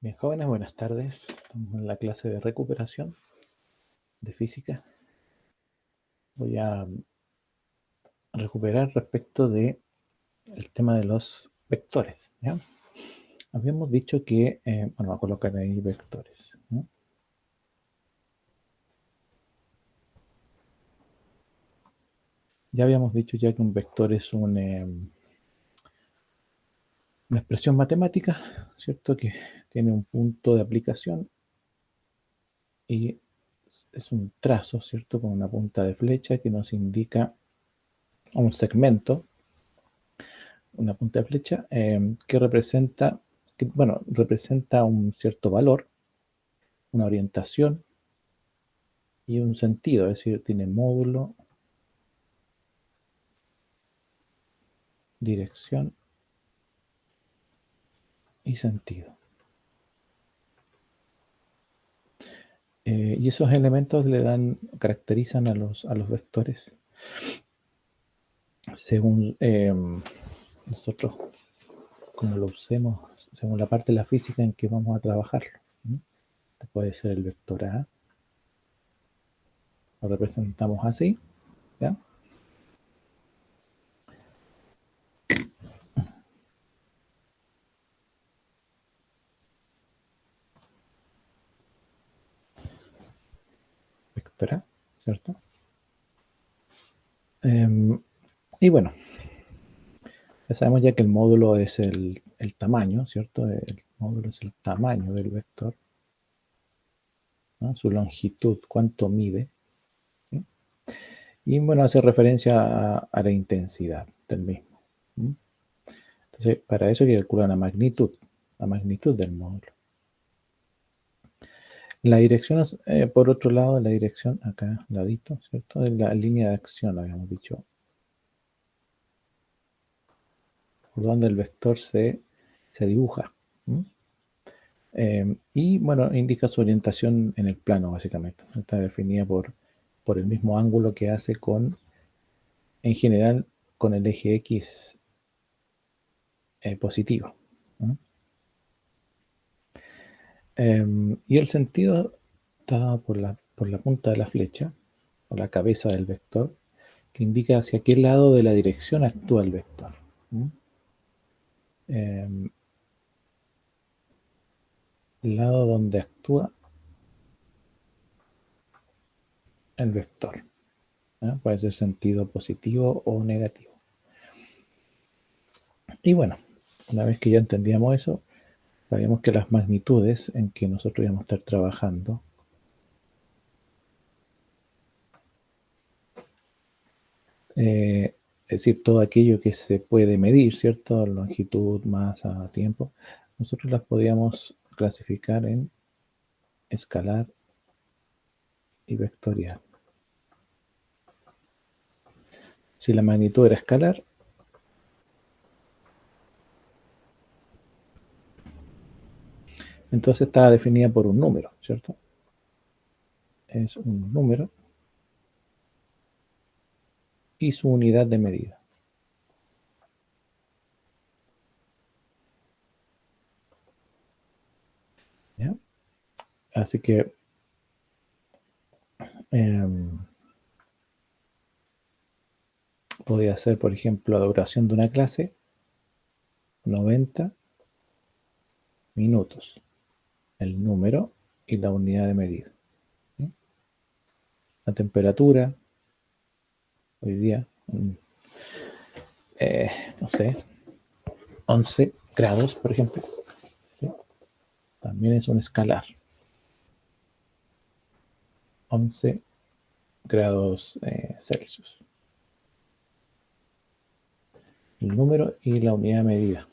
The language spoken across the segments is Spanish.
Bien, jóvenes, buenas tardes. Estamos en la clase de recuperación de física. Voy a recuperar respecto de el tema de los vectores, ¿ya? Habíamos dicho que, bueno, voy a colocar ahí vectores, ¿no? Ya habíamos dicho ya que un vector es una expresión matemática, ¿cierto? Que tiene un punto de aplicación y es un trazo, ¿cierto? Con una punta de flecha que nos indica un segmento, una punta de flecha, que representa, bueno, representa un cierto valor, una orientación y un sentido, es decir, tiene módulo, dirección y sentido. Y esos elementos le dan, caracterizan a los vectores según nosotros, como lo usemos, según la parte de la física en que vamos a trabajarlo. Este puede ser el vector A, lo representamos así, ¿ya? Vector A, ¿cierto? Y bueno, ya sabemos ya que el módulo es el tamaño, ¿cierto? El módulo es el tamaño del vector, ¿no? Su longitud, cuánto mide, ¿sí? Y bueno, hace referencia a la intensidad del mismo, ¿sí? Entonces, para eso hay que calcular la magnitud del módulo. La dirección, por otro lado, la dirección, acá, ladito, ¿cierto? Es la línea de acción, habíamos dicho, por donde el vector se dibuja, ¿sí? Y bueno, indica su orientación en el plano, básicamente. Está definida por el mismo ángulo que hace en general, con el eje X positivo, ¿no? Y el sentido está dado por la punta de la flecha, por la cabeza del vector, que indica hacia qué lado de la dirección actúa el vector, ¿no? El lado donde actúa el vector, ¿no? Puede ser sentido positivo o negativo. Y bueno, una vez que ya entendíamos eso, sabíamos que las magnitudes en que nosotros íbamos a estar trabajando es decir, todo aquello que se puede medir, ¿cierto? Longitud, masa, tiempo, nosotros las podíamos clasificar en escalar y vectorial. Si la magnitud era escalar, entonces estaba definida por un número, ¿cierto? Es un número y su unidad de medida. ¿Ya? Así que podía ser, por ejemplo, la duración de una clase, 90 minutos, el número y la unidad de medida, ¿sí? La temperatura, hoy día, no sé, 11 grados, por ejemplo, ¿sí? También es un escalar. 11 grados Celsius. El número y la unidad de medida.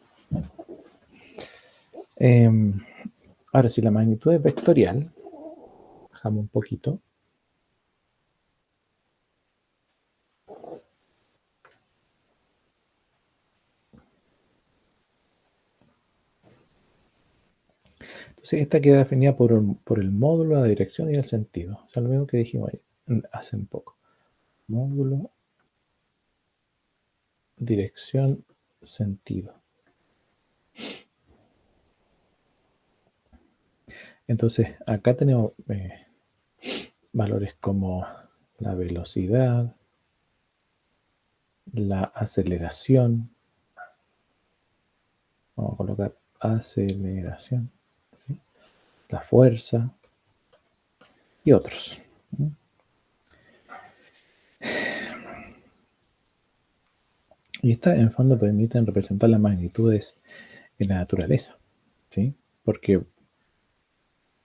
Ahora, si la magnitud es vectorial, bajamos un poquito. Entonces, esta queda definida por el módulo, la dirección y el sentido. O sea, lo mismo que dijimos ahí, hace un poco. Módulo, dirección, sentido. Entonces, acá tenemos valores como la velocidad, la aceleración. Vamos a colocar aceleración, ¿sí? La fuerza y otros. Y estas, en fondo, permiten representar las magnitudes en la naturaleza, ¿sí? Porque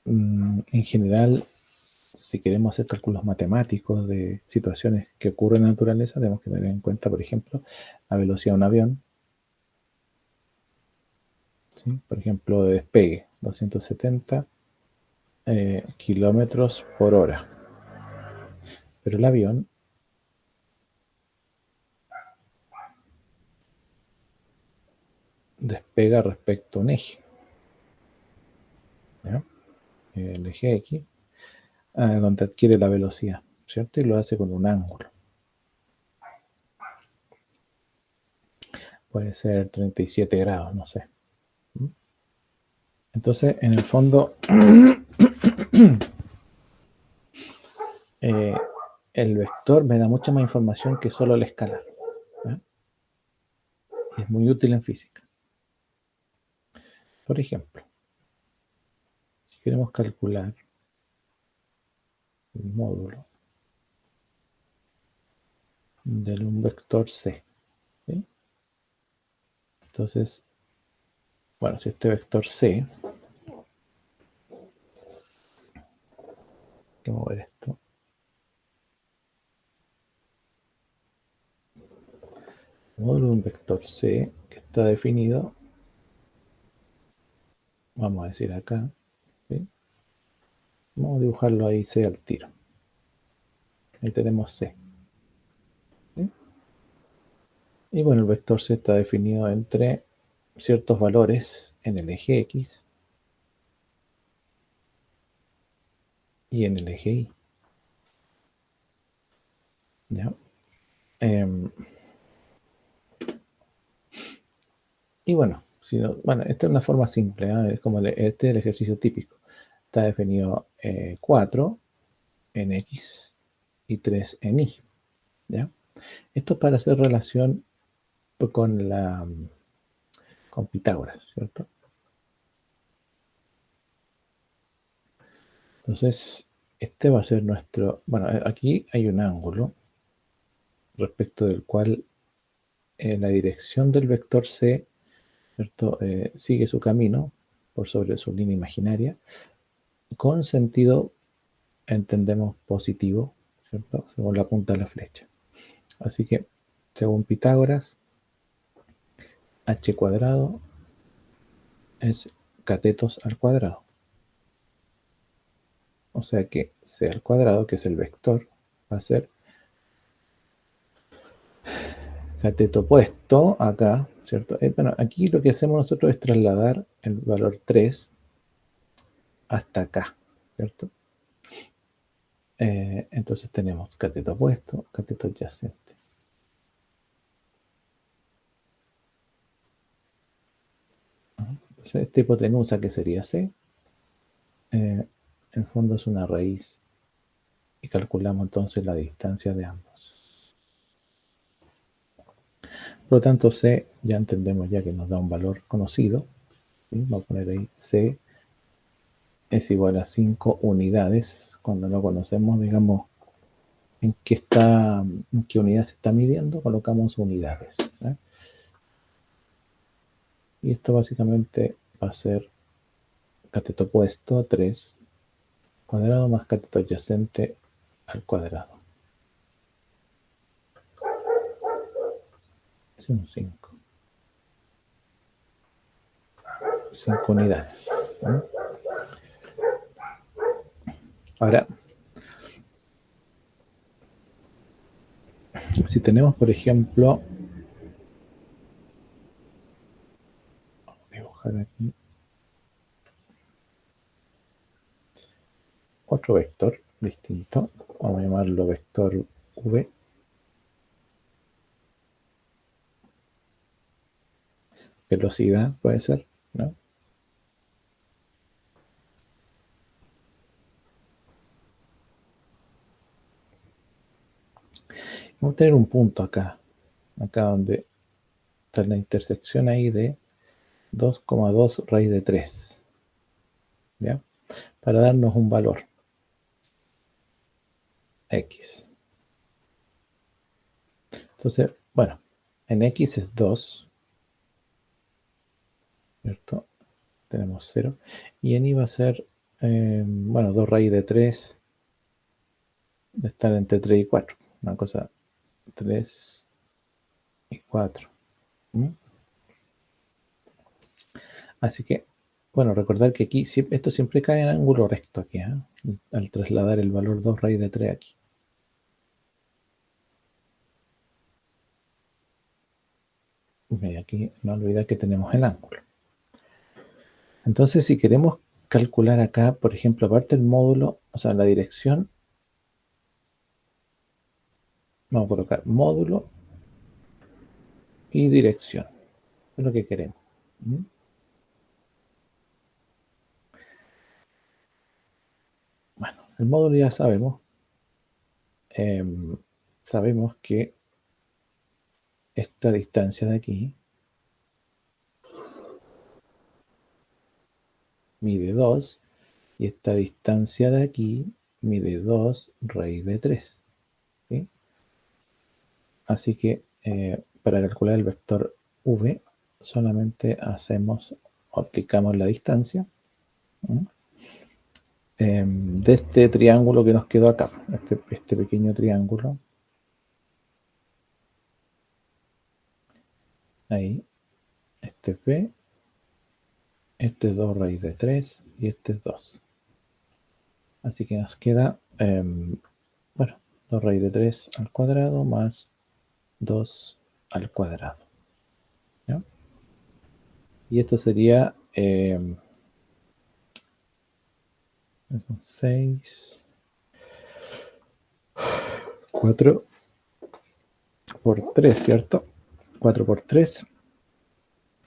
en general, si queremos hacer cálculos matemáticos de situaciones que ocurren en la naturaleza, tenemos que tener en cuenta, por ejemplo, la velocidad de un avión, ¿sí? Por ejemplo, de despegue, 270 kilómetros por hora. Pero el avión despega respecto a un eje, ¿ya? El eje X, donde adquiere la velocidad, ¿cierto? Y lo hace con un ángulo. Puede ser 37 grados, no sé. Entonces, en el fondo, el vector me da mucha más información que solo el escalar, ¿ya? Es muy útil en física. Por ejemplo, si queremos calcular el módulo de un vector C, ¿sí? Entonces, bueno, si este vector C, hay que mover esto, el módulo de un vector C que está definido, vamos a decir acá, ¿sí? Vamos a dibujarlo ahí C al tiro. Ahí tenemos C, ¿sí? Y bueno, el vector C está definido entre ciertos valores en el eje X y en el eje Y, ¿ya? Em, y bueno, bueno, esta es una forma simple, ¿eh? Es como este es el ejercicio típico. Está definido 4 en X y 3 en Y, ¿ya? Esto es para hacer relación con Pitágoras, ¿cierto? Entonces, este va a ser nuestro, bueno, aquí hay un ángulo respecto del cual la dirección del vector C, ¿cierto? Sigue su camino por sobre su línea imaginaria, con sentido, entendemos, positivo, ¿cierto? Según la punta de la flecha. Así que, según Pitágoras, h cuadrado es catetos al cuadrado. O sea que c al cuadrado, que es el vector, va a ser cateto opuesto acá, ¿cierto? Bueno, aquí lo que hacemos nosotros es trasladar el valor 3 hasta acá, ¿cierto? Entonces tenemos cateto opuesto, cateto adyacente. Entonces, esta hipotenusa, que sería C, en el fondo es una raíz y calculamos entonces la distancia de ambos. Por lo tanto, C ya entendemos ya que nos da un valor conocido, ¿sí? Vamos a poner ahí C es igual a 5 unidades. Cuando no conocemos, digamos, en qué unidad se está midiendo, colocamos unidades, ¿eh? Y esto básicamente va a ser cateto opuesto 3 cuadrado más cateto adyacente al cuadrado. Es un 5. 5 unidades, ¿eh? Ahora, si tenemos, por ejemplo, vamos a dibujar aquí otro vector distinto, vamos a llamarlo vector V, velocidad puede ser, ¿no? Vamos a tener un punto acá donde está la intersección ahí de 2,2 raíz de 3, ¿ya? Para darnos un valor X. Entonces, bueno, en X es 2, ¿cierto? Tenemos 0. Y en Y va a ser, bueno, 2 raíz de 3, de estar entre 3 y 4. Una cosa, 3 y 4. ¿Mm? Así que, bueno, recordar que aquí esto siempre cae en ángulo recto aquí, ¿eh? Al trasladar el valor 2 raíz de 3 aquí. Y aquí no olvidar que tenemos el ángulo. Entonces, si queremos calcular acá, por ejemplo, aparte del módulo, o sea, la dirección, vamos a colocar módulo y dirección. Es lo que queremos. ¿Mm? Bueno, el módulo ya sabemos. Sabemos que esta distancia de aquí mide 2 y esta distancia de aquí mide 2 raíz de 3. ¿Sí? Así que para calcular el vector v solamente aplicamos la distancia, ¿sí? De este triángulo que nos quedó acá, este pequeño triángulo, ahí, este es b, este es 2 raíz de 3 y este es 2. Así que nos queda, bueno, 2 raíz de 3 al cuadrado más 2 al cuadrado, ¿ya? Y esto sería 6, 4 por 3, ¿cierto? 4 por 3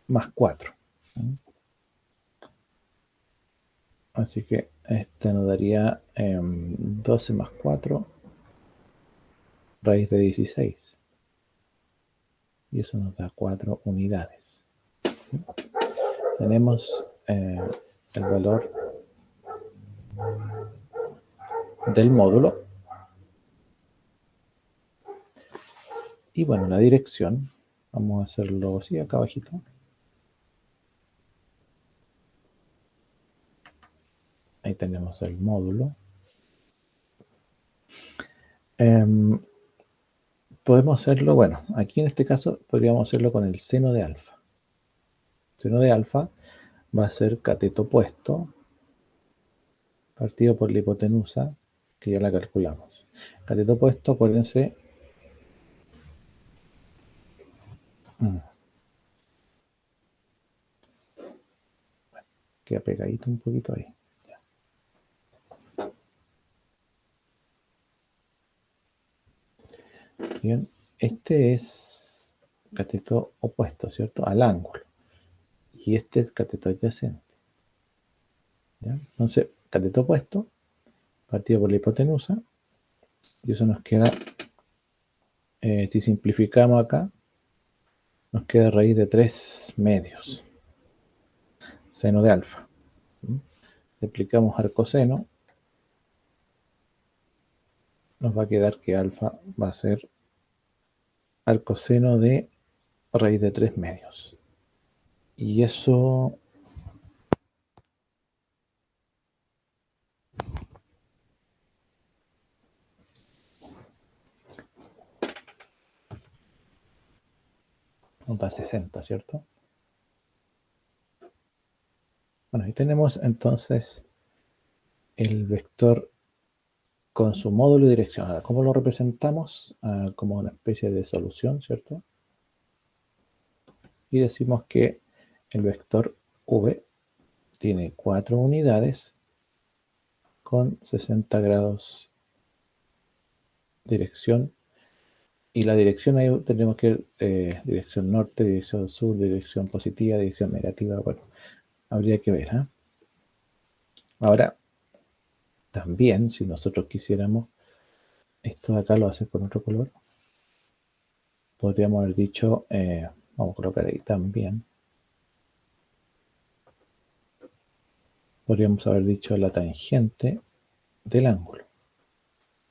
más 4. Así que este nos daría 12 más 4, raíz de 16. Y eso nos da 4 unidades. ¿Sí? Tenemos el valor del módulo. Y bueno, la dirección. Vamos a hacerlo así, acá abajito. Ahí tenemos el módulo. Podemos hacerlo, bueno, aquí en este caso podríamos hacerlo con el seno de alfa. El seno de alfa va a ser cateto opuesto partido por la hipotenusa, que ya la calculamos. Cateto opuesto, acuérdense, queda pegadito un poquito ahí. Bien, este es cateto opuesto, ¿cierto? Al ángulo. Y este es cateto adyacente. ¿Ya? Entonces, cateto opuesto, partido por la hipotenusa, y eso nos queda, si simplificamos acá, nos queda raíz de 3 medios, seno de alfa. Si aplicamos al coseno, nos va a quedar que alfa va a ser al coseno de raíz de 3 medios. Y eso nos da 60, ¿cierto? Bueno, ahí tenemos entonces el vector con su módulo y dirección. Ahora, ¿cómo lo representamos? Como una especie de solución, ¿cierto? Y decimos que el vector v tiene 4 unidades con 60 grados dirección. Y la dirección ahí tenemos que dirección norte, dirección sur, dirección positiva, dirección negativa. Bueno, habría que ver, ¿eh? Ahora, también, si nosotros quisiéramos, esto de acá lo hace con otro color. podríamos haber dicho, vamos a colocar ahí también, podríamos haber dicho la tangente del ángulo,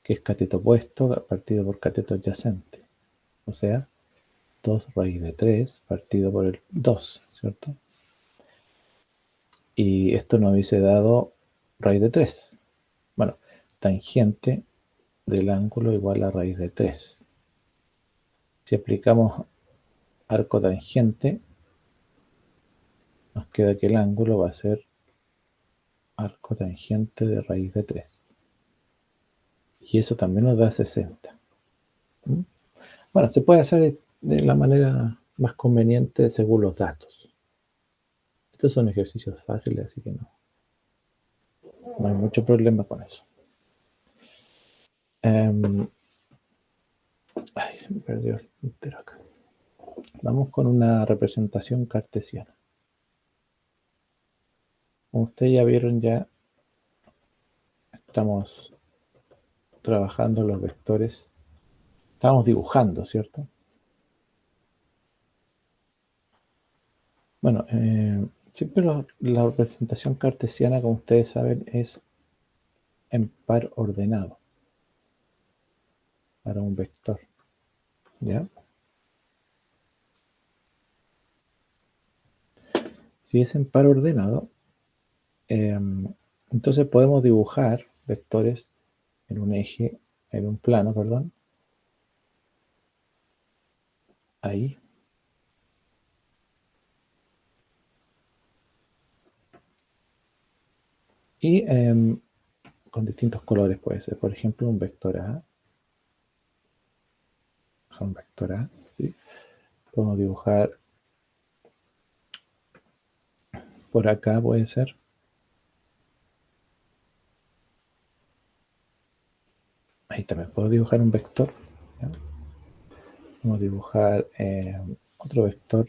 que es cateto opuesto partido por cateto adyacente. O sea, 2 raíz de 3 partido por el 2, ¿cierto? Y esto nos hubiese dado raíz de 3. Bueno, tangente del ángulo igual a raíz de 3. Si aplicamos arco tangente, nos queda que el ángulo va a ser arco tangente de raíz de 3. Y eso también nos da 60. ¿Mm? Bueno, se puede hacer de la manera más conveniente según los datos. Estos son ejercicios fáciles, así que no hay mucho problema con eso. Ay, se me perdió el puntero acá. Vamos con una representación cartesiana. Como ustedes ya vieron, ya estamos trabajando los vectores. Estamos dibujando, ¿cierto? Bueno, siempre la representación cartesiana, como ustedes saben, es en par ordenado para un vector. ¿Ya? Si es en par ordenado, entonces podemos dibujar vectores en un eje, en un plano, perdón. Ahí. Y con distintos colores puede ser. Por ejemplo, un vector A. Un vector A. ¿Sí? Podemos dibujar por acá, puede ser. Ahí también puedo dibujar un vector. ¿Ya? Vamos a dibujar otro vector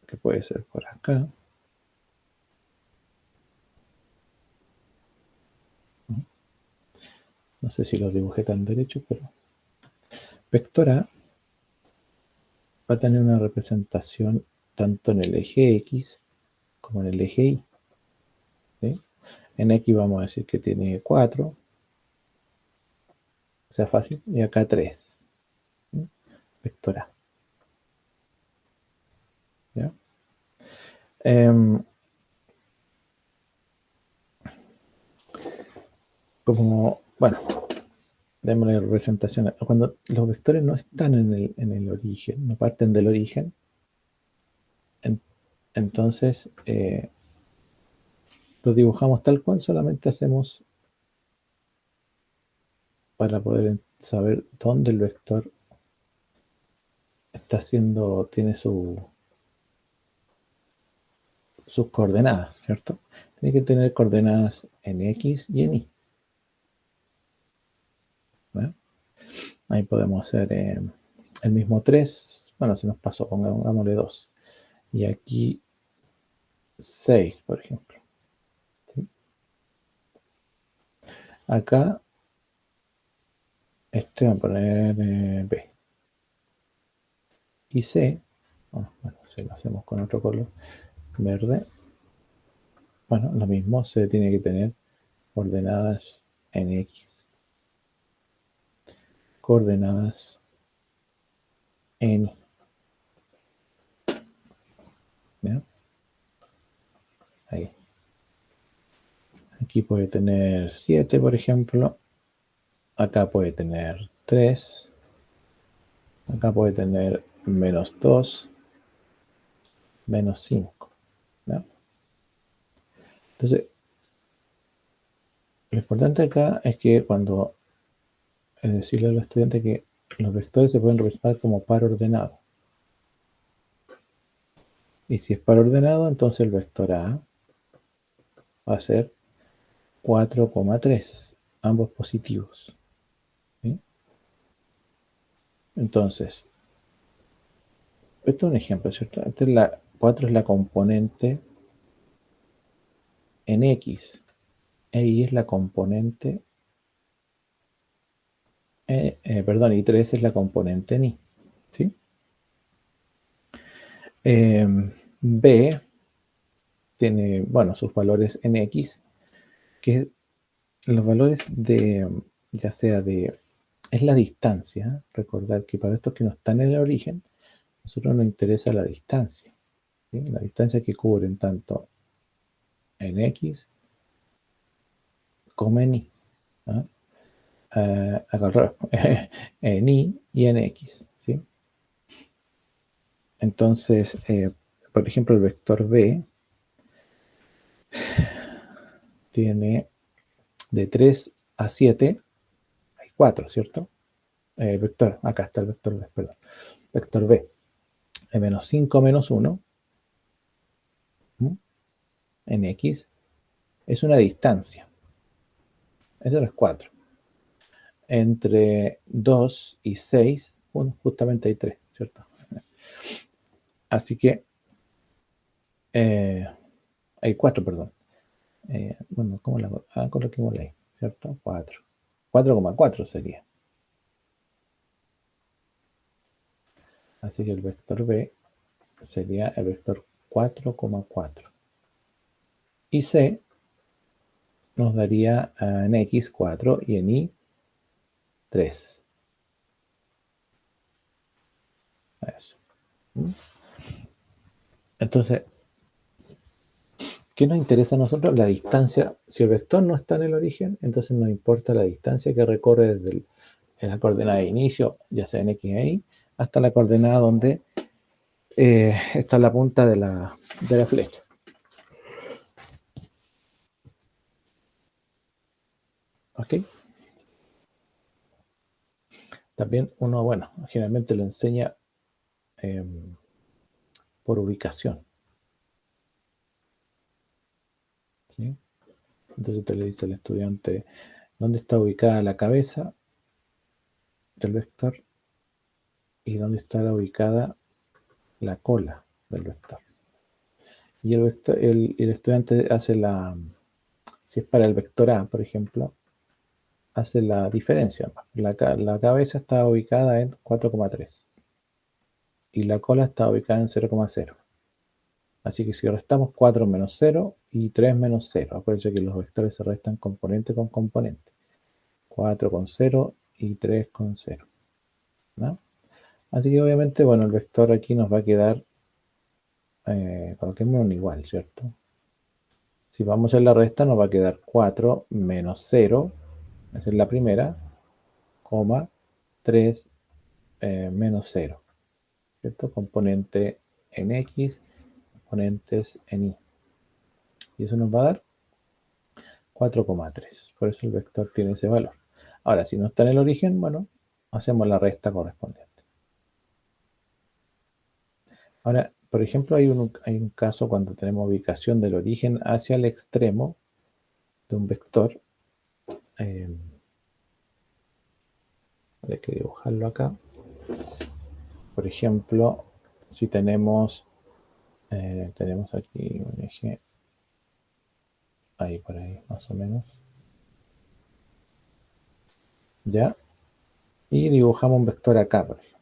que puede ser por acá. No sé si lo dibujé tan derecho, pero vector A va a tener una representación tanto en el eje X como en el eje Y. ¿Sí? En X vamos a decir que tiene 4, sea fácil, y acá 3. ¿Sí? Vector A. ¿Ya? Como, bueno, démosle representación. Cuando los vectores no están en el origen, no parten del origen, entonces los dibujamos tal cual, solamente hacemos para poder saber dónde el vector está haciendo, tiene sus coordenadas, ¿cierto? Tiene que tener coordenadas en X y en Y. ¿Verdad? Ahí podemos hacer el mismo 3. Bueno, se nos pasó, pongámosle 2. Y aquí 6, por ejemplo. ¿Sí? Acá, este va a poner B. Y C, bueno, si lo hacemos con otro color verde, bueno, lo mismo, C tiene que tener coordenadas en X, coordenadas en Y. ¿Ya? Ahí. Aquí puede tener 7, por ejemplo. Acá puede tener 3. Acá puede tener -2, -5. ¿Ya? Entonces, lo importante acá es que cuando decirle a los estudiantes que los vectores se pueden representar como par ordenado. Y si es par ordenado, entonces el vector A va a ser 4,3, ambos positivos. ¿Sí? Entonces, esto es un ejemplo, ¿cierto? 4 es la componente en X, e Y es la componente, perdón, y 3 es la componente en Y. ¿Sí? B tiene, bueno, sus valores en X, que los valores de, ya sea de, es la distancia. Recordar que para estos que no están en el origen, a nosotros nos interesa la distancia, ¿sí? La distancia que cubren tanto en X como en Y. ¿Ah? Al revés, en Y y en X, ¿sí? Entonces, por ejemplo, el vector B tiene de 3 a 7, hay 4, ¿cierto? Vector, acá está el vector B, perdón. Vector B, menos 5 menos 1, ¿m? En X, es una distancia. Eso no es 4. Entre 2 y 6, bueno, justamente hay 3, ¿cierto? Así que hay 4, perdón. Bueno, ¿cómo la hago? Coloquémosla ahí, ¿cierto? 4. 4,4 sería. Así que el vector B sería el vector 4,4. Y C nos daría en X 4 y en Y 3. Eso. Entonces, ¿qué nos interesa a nosotros? La distancia. Si el vector no está en el origen, entonces nos importa la distancia que recorre desde la coordenada de inicio, ya sea en X e Y, hasta la coordenada donde está la punta de la flecha. ¿Ok? También uno, bueno, generalmente lo enseña eh, por ubicación. ¿Sí? Entonces usted le dice al estudiante dónde está ubicada la cabeza del vector y dónde está ubicada la cola del vector. Y el estudiante hace si es para el vector A, por ejemplo, hace la diferencia. La cabeza está ubicada en 4,3 y la cola está ubicada en 0,0. Así que si restamos 4 menos 0 y 3 menos 0, acuérdense que los vectores se restan componente con componente. 4 con 0 y 3 con 0. ¿No? Así que obviamente, bueno, el vector aquí nos va a quedar, coloquemos un igual, ¿cierto? Si vamos a hacer la resta, nos va a quedar 4 menos 0, esa es la primera, coma 3 menos 0, ¿cierto? Componente en X, componentes en Y. Y eso nos va a dar 4,3. Por eso el vector tiene ese valor. Ahora, si no está en el origen, bueno, hacemos la resta correspondiente. Ahora, por ejemplo, hay un caso cuando tenemos ubicación del origen hacia el extremo de un vector. Hay que dibujarlo acá. Por ejemplo, si tenemos aquí un eje, ahí por ahí más o menos, ¿ya? Y dibujamos un vector acá, por ejemplo.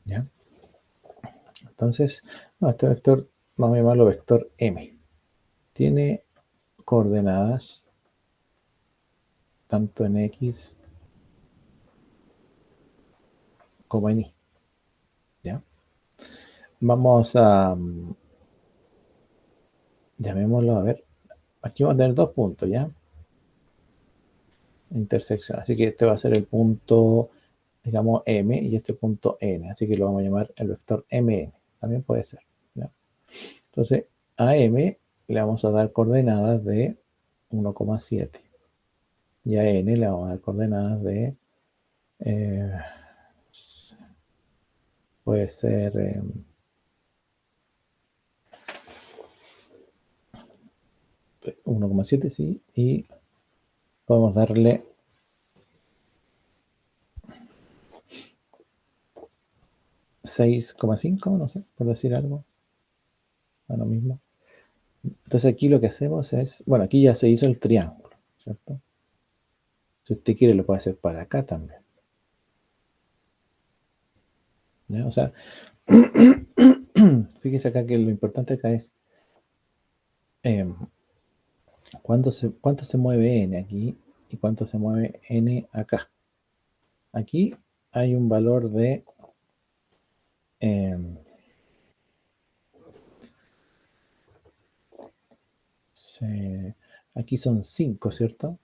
¿Ya? Entonces, este vector, vamos a llamarlo vector M. Tiene coordenadas tanto en X como en Y. ¿Ya? Vamos a, llamémoslo, a ver, aquí vamos a tener dos puntos, ¿ya? Intersección. Así que este va a ser el punto, digamos, M y este punto N. Así que lo vamos a llamar el vector MN. También puede ser, ¿ya? Entonces, a M le vamos a dar coordenadas de 1,7 y a N le vamos a dar coordenadas de, eh, puede ser 1,7, sí, y podemos darle 6,5, no sé, por decir algo, a lo mismo. Entonces aquí lo que hacemos es, bueno, aquí ya se hizo el triángulo, ¿cierto? Si usted quiere, lo puede hacer para acá también. ¿Ya? O sea, fíjese acá que lo importante acá es em, cuánto se mueve n aquí y cuánto se mueve n acá. Aquí hay un valor de em, aquí son 5, ¿cierto?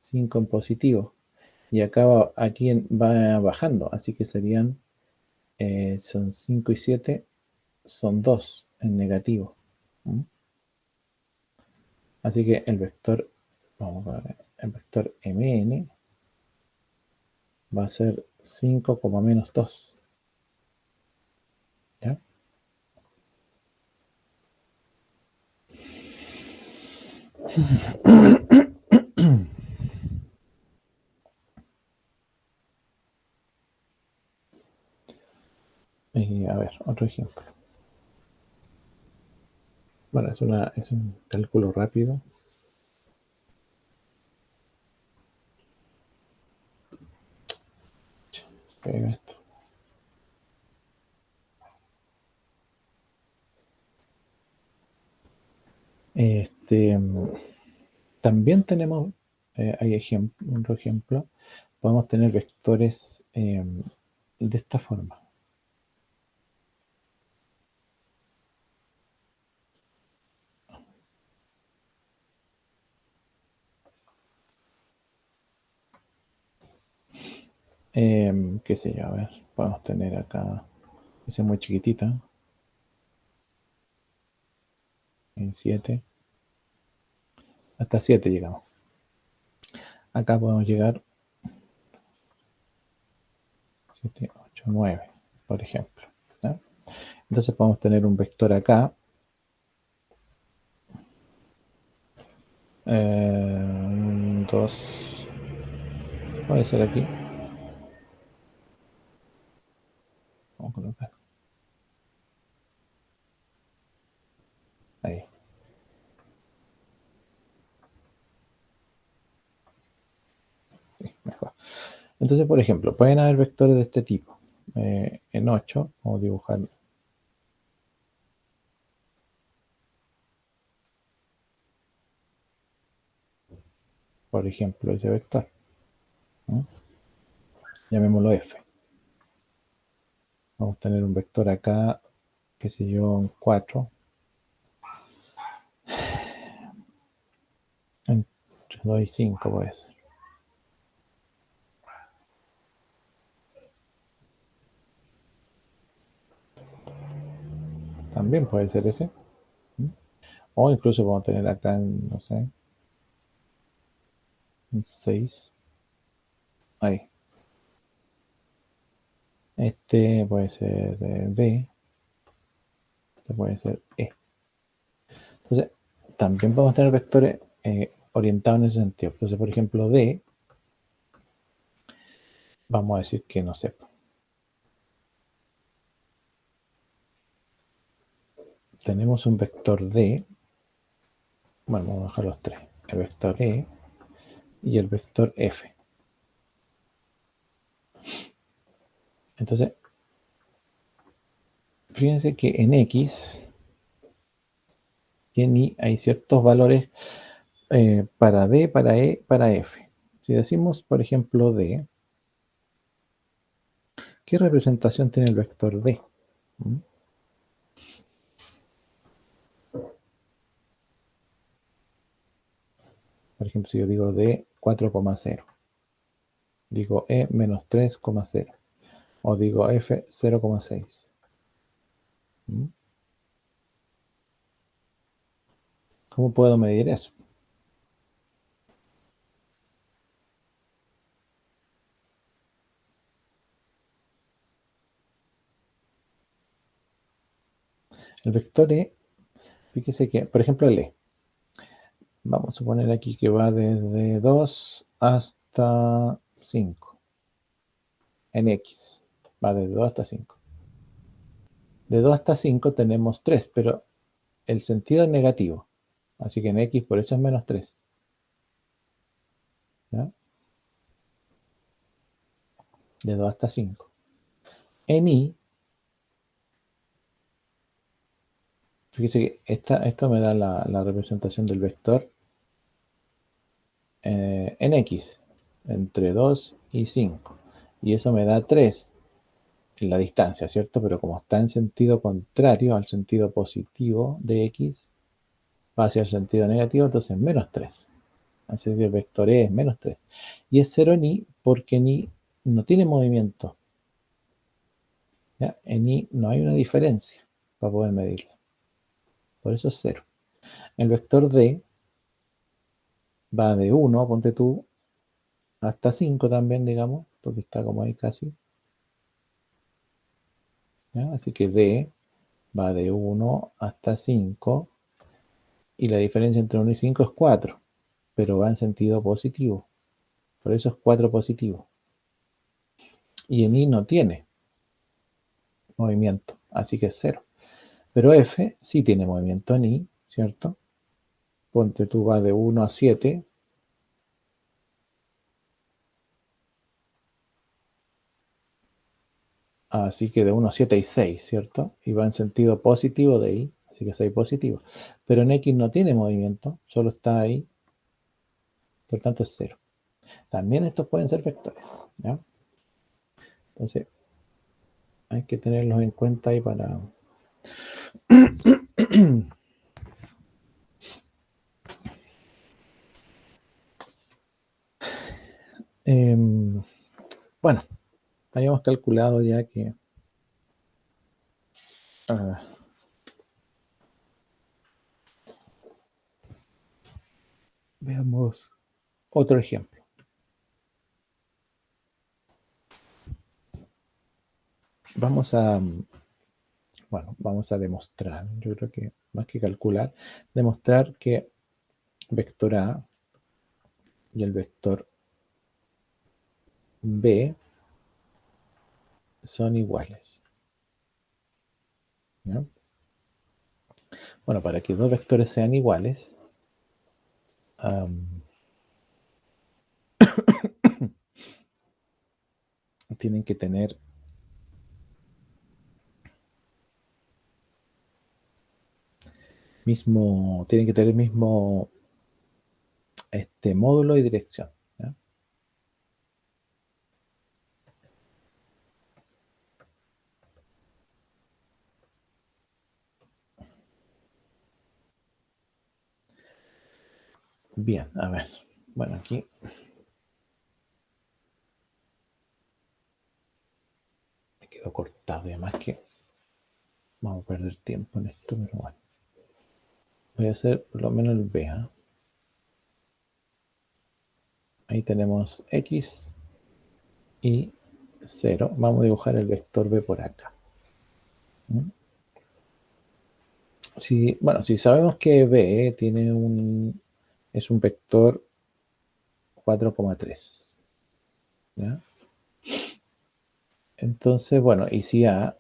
5 en positivo. Y acá aquí va bajando, así que serían, son 5 y 7, son 2 en negativo. ¿Mm? Así que el vector, vamos a ver, el vector mn va a ser 5, menos 2. ¿Ya? Y a ver, otro ejemplo. Bueno, es un cálculo rápido. Pega esto. Este, también tenemos, hay otro ejemplo, podemos tener vectores de esta forma. Qué sé yo, a ver, podemos tener acá, esa es muy chiquitita, en 7, hasta 7 llegamos. Acá podemos llegar 7, 8, 9, por ejemplo. ¿Ya? Entonces podemos tener un vector acá, 2, puede ser aquí. Vamos a colocar ahí. Sí, mejor. Entonces, por ejemplo, pueden haber vectores de este tipo. En 8, vamos a dibujar, por ejemplo, ese vector. ¿No? Llamémoslo f. Vamos a tener un vector acá, qué sé yo, en 4, entre 2 y 5 puede ser. También puede ser ese. ¿Mm? O incluso podemos tener acá, no sé, un 6. Ahí. Este puede ser B. Este puede ser E. Entonces, también podemos tener vectores orientados en ese sentido. Entonces, por ejemplo, D, vamos a decir que no sé. Tenemos un vector D. Bueno, vamos a dejar los tres. El vector E y el vector F. Entonces, fíjense que en X y en Y hay ciertos valores para D, para E, para F. Si decimos, por ejemplo, D, ¿qué representación tiene el vector D? ¿Mm? Por ejemplo, si yo digo D 4,0, digo E menos 3,0 o digo F 0,6. ¿Mm? ¿Cómo puedo medir eso? El vector E, fíjese que, por ejemplo, el E, vamos a suponer aquí que va desde 2 hasta 5 en X, va desde 2 hasta 5. De 2 hasta 5 tenemos 3, pero el sentido es negativo. Así que en X por eso es menos 3. de 2 hasta 5. En I, fíjese que esto me da la representación del vector en X, entre 2 y 5. Y eso me da 3 en la distancia, ¿cierto? Pero como está en sentido contrario al sentido positivo de X, va hacia el sentido negativo, entonces menos 3. Así que el vector E es menos 3. Y es 0 en I porque en I no tiene movimiento. ¿Ya? En I no hay una diferencia para poder medirla. Por eso es 0. El vector D va de 1, ponte tú, hasta 5 también, digamos, porque está como ahí casi. ¿Ya? Así que D va de 1 hasta 5 y la diferencia entre 1 y 5 es 4, pero va en sentido positivo. Por eso es 4 positivo. Y en I no tiene movimiento, así que es 0. Pero F sí tiene movimiento en I, ¿cierto? Ponte tú va de 1 a 7. Así que de 1 a 7 y 6, ¿cierto? Y va en sentido positivo de I, así que 6 positivo. Pero en X no tiene movimiento, solo está ahí, por tanto es 0. También estos pueden ser vectores, ¿ya? Entonces hay que tenerlos en cuenta ahí para... bueno, habíamos calculado ya que... ah, veamos otro ejemplo. Vamos a, vamos a demostrar, yo creo que más que calcular, demostrar que vector A y el vector B son iguales. ¿Ya? Bueno, para que dos vectores sean iguales, tienen que tener mismo módulo y dirección. ¿Ya? Bien, a ver. Bueno, aquí me quedo cortado, además que vamos a perder tiempo en esto, pero bueno. Voy a hacer por lo menos el B. ¿Eh? Ahí tenemos X y 0. Vamos a dibujar el vector B por acá. ¿Mm? Si sabemos que B es un vector 4,3. ¿Ya? Entonces, bueno, y si A,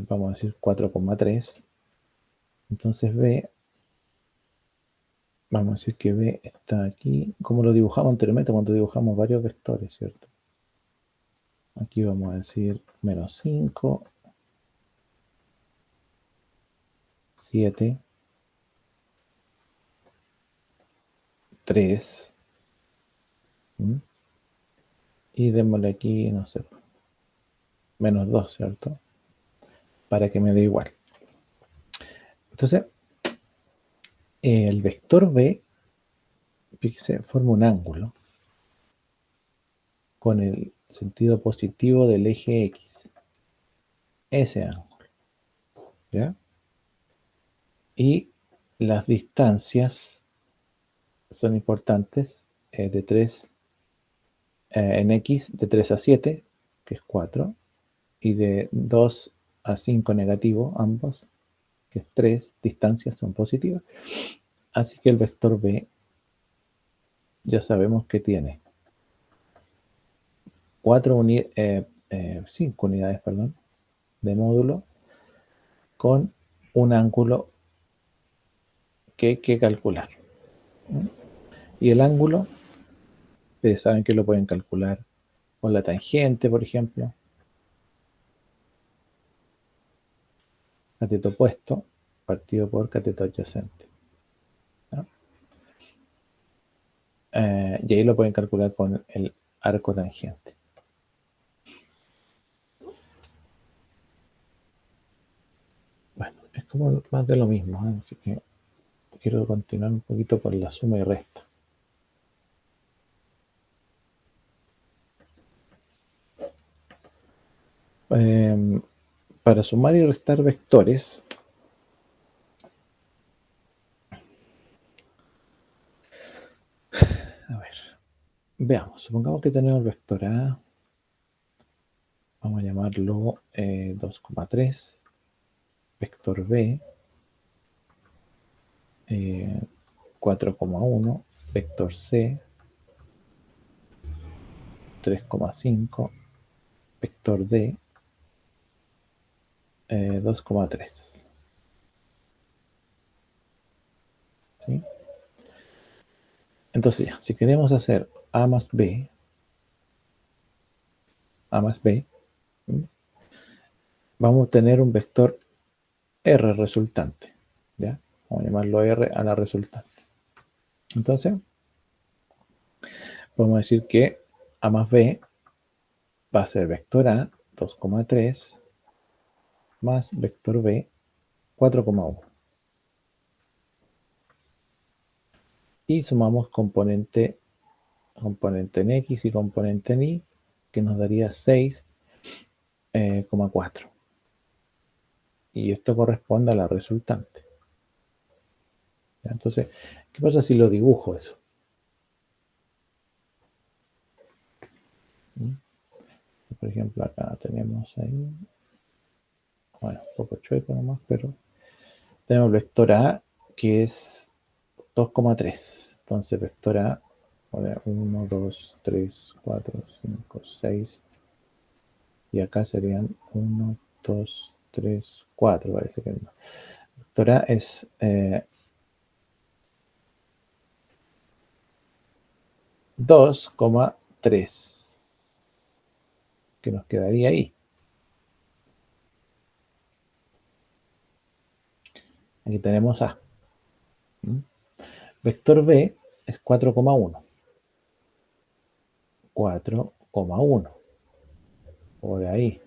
vamos a decir 4,3, entonces B, vamos a decir que B está aquí, como lo dibujamos anteriormente cuando dibujamos varios vectores, ¿cierto? Aquí vamos a decir menos 5, 7, 3, ¿m? Y démosle aquí, no sé, menos 2, ¿cierto? Para que me dé igual. Entonces, el vector B, fíjese, forma un ángulo con el sentido positivo del eje X. Ese ángulo, ¿ya? Y las distancias son importantes de 3 en X de 3 a 7, que es 4, y de 2 a 5 negativo, ambos, que es 3, distancias son positivas. Así que el vector B ya sabemos que tiene 5 unidades, perdón, de módulo con un ángulo que hay que calcular. Y el ángulo Ustedes saben que lo pueden calcular con la tangente, por ejemplo. Cateto opuesto partido por cateto adyacente, ¿no? Y ahí lo pueden calcular con el arco tangente. Bueno, es como más de lo mismo, ¿eh? Así que quiero continuar un poquito por la suma y resta. Para sumar y restar vectores, a ver, veamos, supongamos que tenemos el vector A, vamos a llamarlo 2,3, vector B, 4,1, vector C, 3,5, vector D, 2,3. ¿Sí? Entonces, ya, si queremos hacer A más B, ¿sí? Vamos a tener un vector R resultante. ¿Ya? Vamos a llamarlo R a la resultante. Entonces, podemos decir que A más B va a ser vector A 2,3 más vector B 4,1. Y sumamos componente en X y componente en Y, que nos daría 6,4. Y esto corresponde a la resultante. ¿Ya? Entonces, ¿qué pasa si lo dibujo eso? ¿Mm? Por ejemplo, acá tenemos ahí, bueno, un poco chueco nomás, pero tenemos el vector A que es 2,3. Entonces, vector A, 1, 2, 3, 4, 5, 6. Y acá serían 1, 2, 3, 4. Parece que no. Vector A es 2,3. Que nos quedaría ahí. Aquí tenemos A. ¿Mm? Vector B es 4,1. 4,1. Por ahí.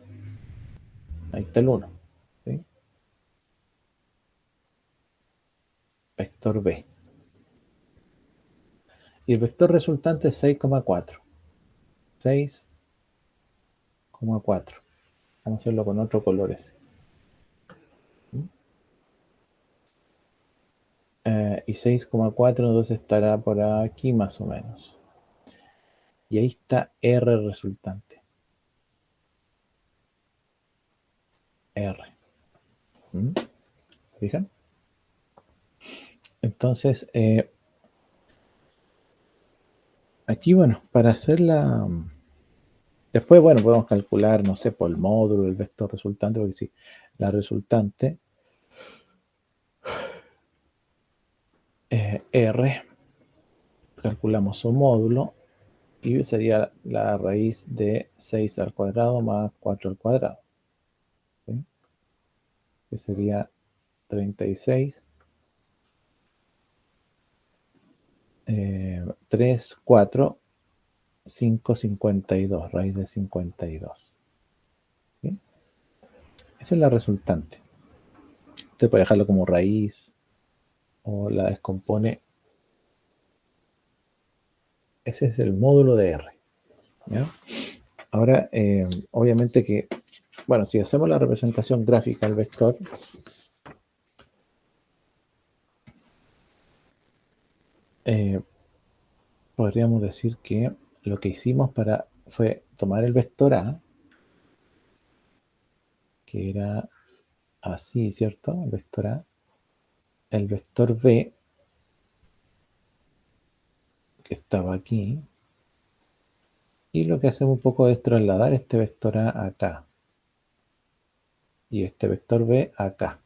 Ahí está el 1. ¿Sí? Vector B. Y el vector resultante es 6,4. 6,4. Vamos a hacerlo con otro color ese. Y 6,4 entonces estará por aquí más o menos. Y ahí está R resultante. R. ¿Mm? ¿Se fijan? Entonces, aquí, bueno, para hacer la... Después, bueno, podemos calcular, no sé, por el módulo, el vector resultante, porque si la resultante R, calculamos su módulo y sería la raíz de 6 al cuadrado más 4 al cuadrado. ¿Sí? Que sería 36, 3, 4, 5, 52, raíz de 52. ¿Sí? Esa es la resultante. Usted puede dejarlo como raíz o la descompone. Ese es el módulo de R. ¿Ya? Ahora, obviamente que, bueno, si hacemos la representación gráfica del vector, eh, podríamos decir que lo que hicimos fue tomar el vector A, que era así, ¿cierto? El vector A, el vector B, que estaba aquí, y lo que hacemos un poco es trasladar este vector A acá, y este vector B acá.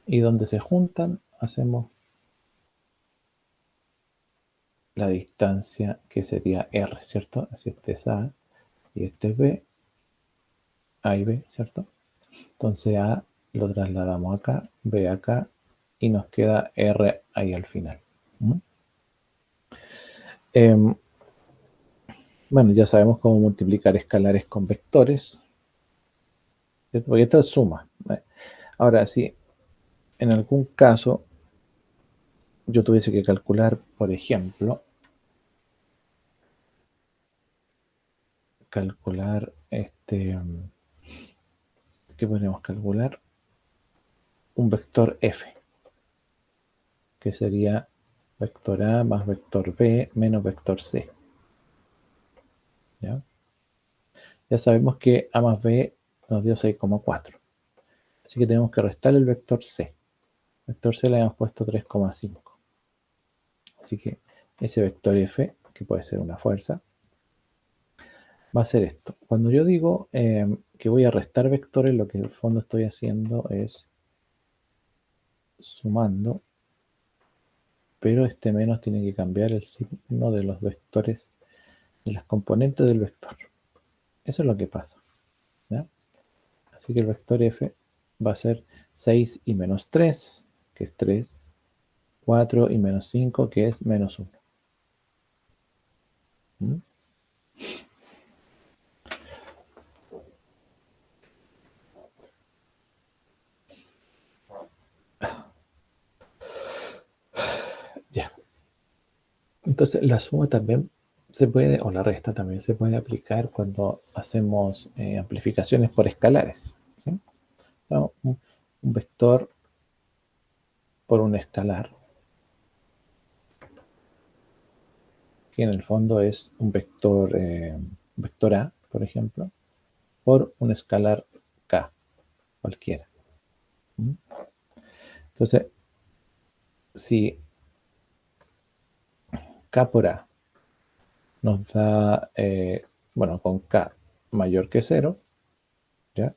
Y donde se juntan, hacemos la distancia que sería R, ¿cierto? Si este es A y este es B, A y B, ¿cierto? Entonces A lo trasladamos acá, B acá, y nos queda R ahí al final. ¿Mm? Em, bueno, ya sabemos cómo multiplicar escalares con vectores, ¿cierto? Porque esto es suma. Ahora, si en algún caso yo tuviese que calcular, por ejemplo, ¿qué podríamos calcular? Un vector f, que sería vector a más vector b menos vector c. ¿Ya? Ya sabemos que a más b nos dio 6,4. Así que tenemos que restar el vector c. El vector c le habíamos puesto 3,5. Así que ese vector f, que puede ser una fuerza, va a ser esto. Cuando yo digo que voy a restar vectores, lo que en el fondo estoy haciendo es sumando, pero este menos tiene que cambiar el signo de los vectores, de las componentes del vector. Eso es lo que pasa. ¿Ya? Así que el vector f va a ser 6 y menos 3, que es 3, 4 y menos 5, que es menos 1. ¿Mm? Ya. Entonces la suma también se puede, o la resta también se puede aplicar cuando hacemos amplificaciones por escalares. ¿Sí? ¿No? Un vector por un escalar, que en el fondo es vector A, por ejemplo, por un escalar K, cualquiera. ¿Mm? Entonces, si K por A nos da, bueno, con K mayor que 0, ¿ya?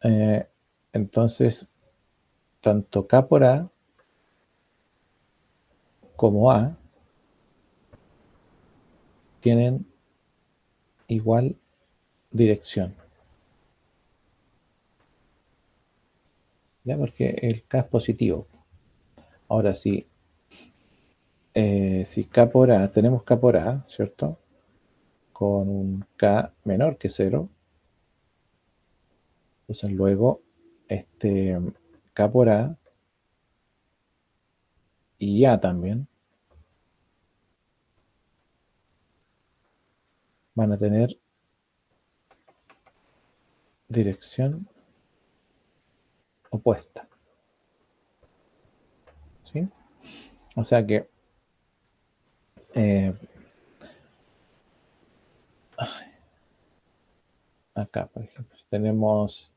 Eh, entonces, tanto K por A como A tienen igual dirección, ¿ya? Porque el K es positivo. Ahora, si K por A, tenemos K por A, ¿cierto? Con un K menor que 0, entonces luego este K por A y A también van a tener dirección opuesta, ¿sí? O sea que eh, acá, por ejemplo, tenemos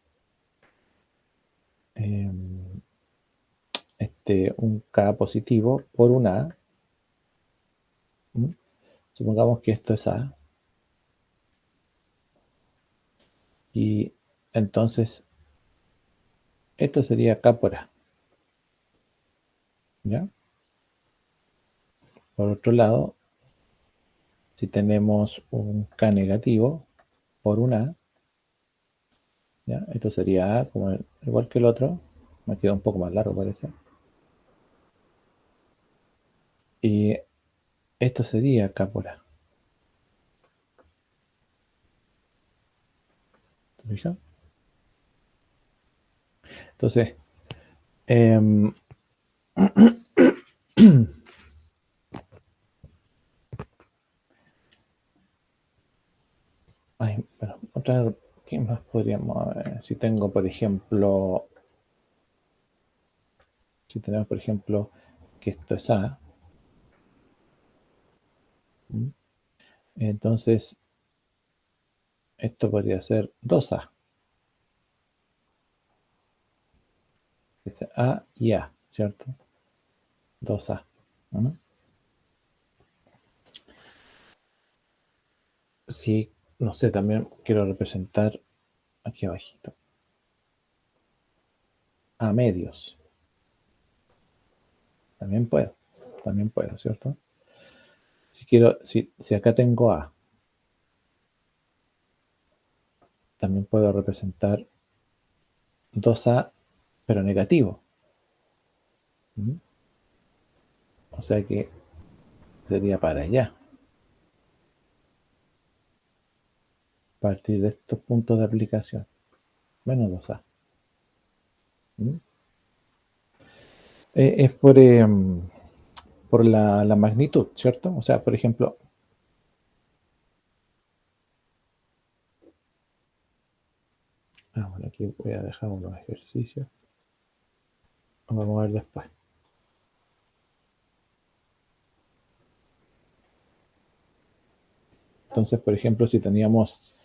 eh, un K positivo por un A. ¿Mm? Supongamos que esto es A. Y entonces esto sería K por A. ¿Ya? Por otro lado, si tenemos un K negativo por un A, ¿ya? Esto sería A como igual que el otro. Me queda un poco más largo, parece. Y esto sería K por A. ¿Te fijas? Entonces, em, ay, bueno, ¿qué más podríamos ver? Si tengo, por ejemplo, si tenemos, por ejemplo, que esto es A, ¿m? Entonces esto podría ser 2A, que es A y A, ¿cierto? 2A. ¿M? Si, no sé, también quiero representar aquí abajito, A medios, también puedo, ¿cierto? Si acá tengo A, también puedo representar 2A, pero negativo. ¿Mm? O sea que sería para allá, a partir de estos puntos de aplicación, menos 2A. ¿Mm? Es por la magnitud, ¿cierto? O sea, por ejemplo, bueno, aquí voy a dejar unos ejercicios. Vamos a ver después. Entonces, por ejemplo, si teníamos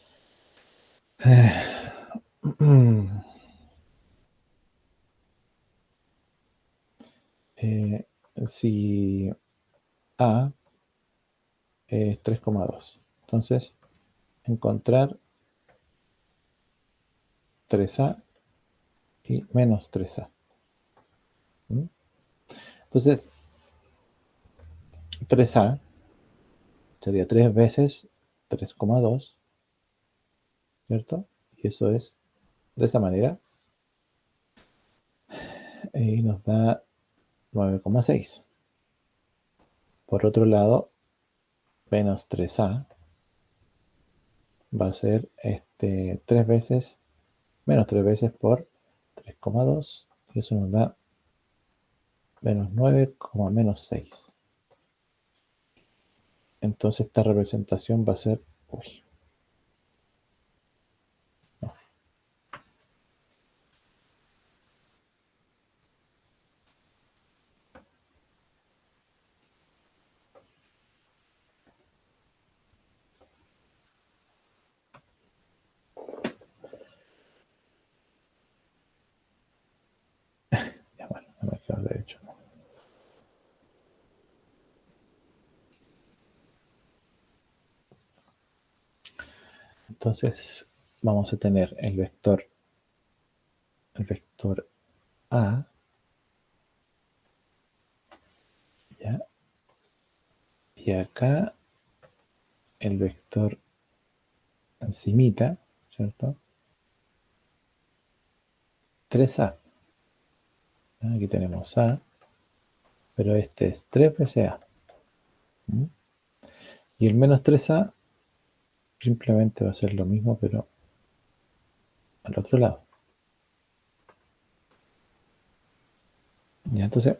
eh, si A es 3,2, entonces encontrar 3A y menos 3A. ¿Mm? Entonces, 3A sería 3 veces 3,2, ¿cierto? Y eso es de esa manera. Y nos da 9,6. Por otro lado, menos 3A va a ser 3 veces, menos 3 veces por 3,2. Y eso nos da menos 9, menos 6. Entonces esta representación va a ser, uy, no, ya bueno, no me quedo derecho. ¿No? Entonces vamos a tener el vector A, ¿ya? Y acá el vector encimita, ¿cierto? 3A. Aquí tenemos A, pero este es 3 veces A. ¿Mm? Y el menos 3A simplemente va a ser lo mismo, pero al otro lado. ¿Ya? Entonces,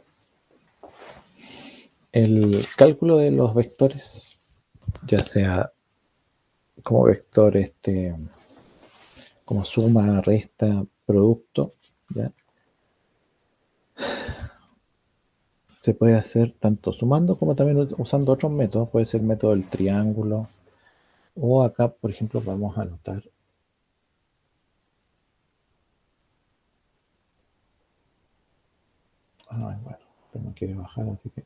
el cálculo de los vectores, ya sea como vector como suma, resta, producto, ¿ya? Se puede hacer tanto sumando como también usando otros métodos. Puede ser el método del triángulo. O acá, por ejemplo, vamos a anotar. Bueno, pero no quiere bajar, así que.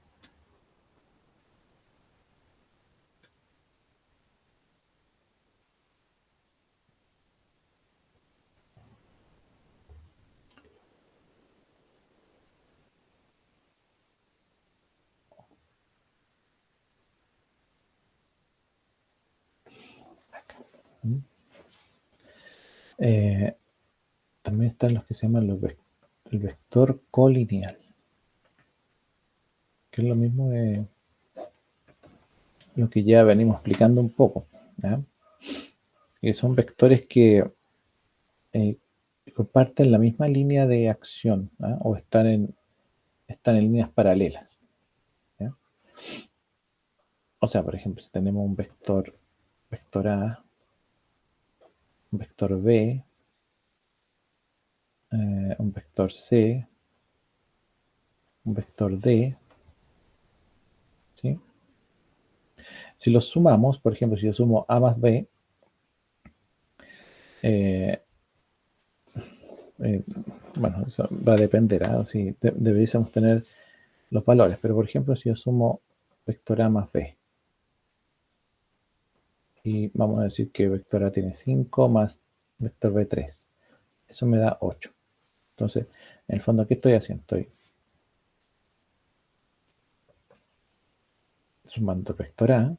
¿Mm? Eh, También están los que se llaman el vector colineal, que es lo mismo de lo que ya venimos explicando un poco, ¿ya? Que son vectores que eh, comparten la misma línea de acción, ¿ya? O están en líneas paralelas, ¿ya? O sea, por ejemplo, si tenemos un vector A, un vector B, un vector C, un vector D, ¿sí? Si los sumamos, por ejemplo, si yo sumo A más B, eh, eh, bueno, eso va a depender, ¿ah? Si deberíamos tener los valores, pero por ejemplo, si yo sumo vector A más B, y vamos a decir que vector A tiene 5 más vector B 3, eso me da 8. Entonces, en el fondo, ¿qué estoy haciendo? Estoy sumando el vector A,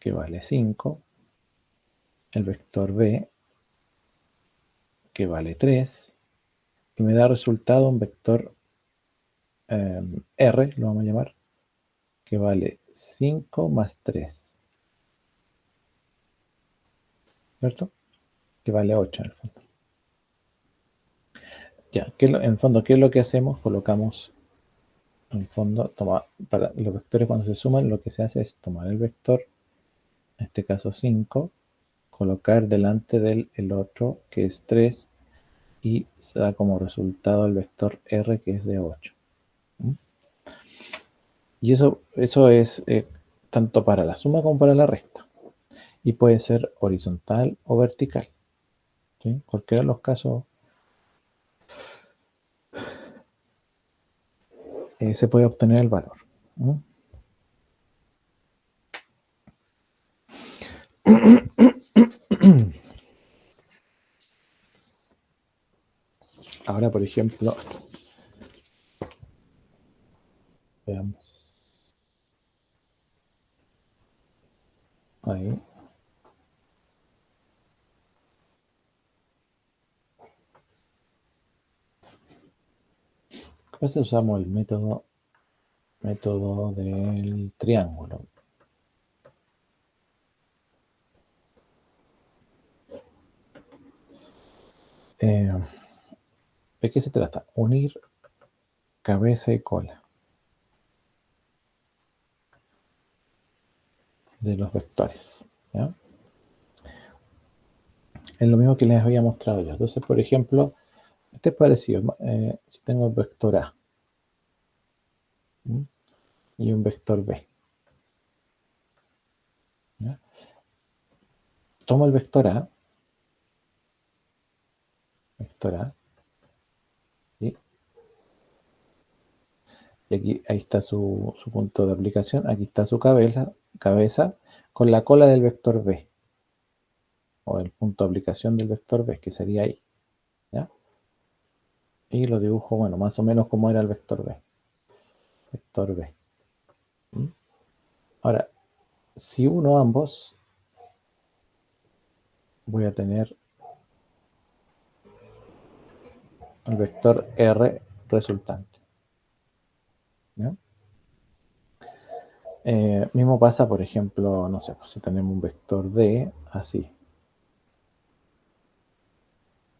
que vale 5, el vector B, que vale 3, y me da resultado un vector R, lo vamos a llamar, que vale 5 más 3, ¿cierto? Que vale 8 en el fondo. Ya, en el fondo, ¿qué es lo que hacemos? Colocamos, en el fondo, para los vectores cuando se suman, lo que se hace es tomar el vector, en este caso 5, colocar delante del el otro, que es 3, y se da como resultado el vector R, que es de 8. ¿Mm? Y eso es tanto para la suma como para la resta. Y puede ser horizontal o vertical. ¿Sí? Cualquiera de los casos se puede obtener el valor. ¿Mm? Ahora, por ejemplo, veamos. Ahí. A veces usamos el método del triángulo. ¿De qué se trata? Unir cabeza y cola de los vectores. ¿Ya? Es lo mismo que les había mostrado yo. Entonces, por ejemplo, este es parecido. Si tengo el vector A, ¿m? Y un vector B. ¿Ya? Tomo el vector A, ¿sí? Y aquí, ahí está su punto de aplicación. Aquí está su cabeza con la cola del vector B, o el punto de aplicación del vector B, que sería ahí. ¿Ya? Y lo dibujo, bueno, más o menos como era el vector B. Vector B. ¿Mm? Ahora, si uno ambos, voy a tener el vector R resultante. ¿Ya? Mismo pasa, por ejemplo, no sé, pues si tenemos un vector D, así.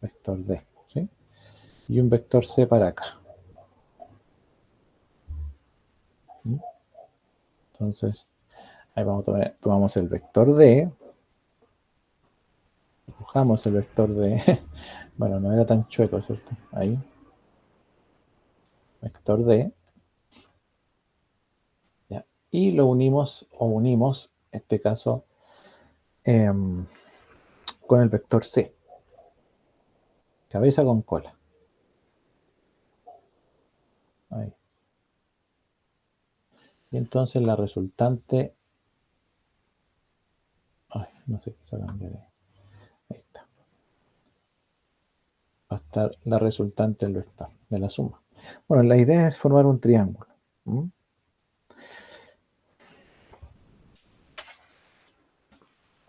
Vector D, ¿sí? Y un vector C para acá. ¿Mm? Entonces, ahí tomamos el vector D, dibujamos el vector D. Bueno, no era tan chueco, ¿cierto? Ahí, vector D. ¿Ya? Y lo unimos, en este caso, con el vector C. Cabeza con cola. Ahí. Y entonces la resultante. Ay, no sé qué se cambiar ahí. Ahí está. Va a estar la resultante del vector, de la suma. Bueno, la idea es formar un triángulo. ¿Mm?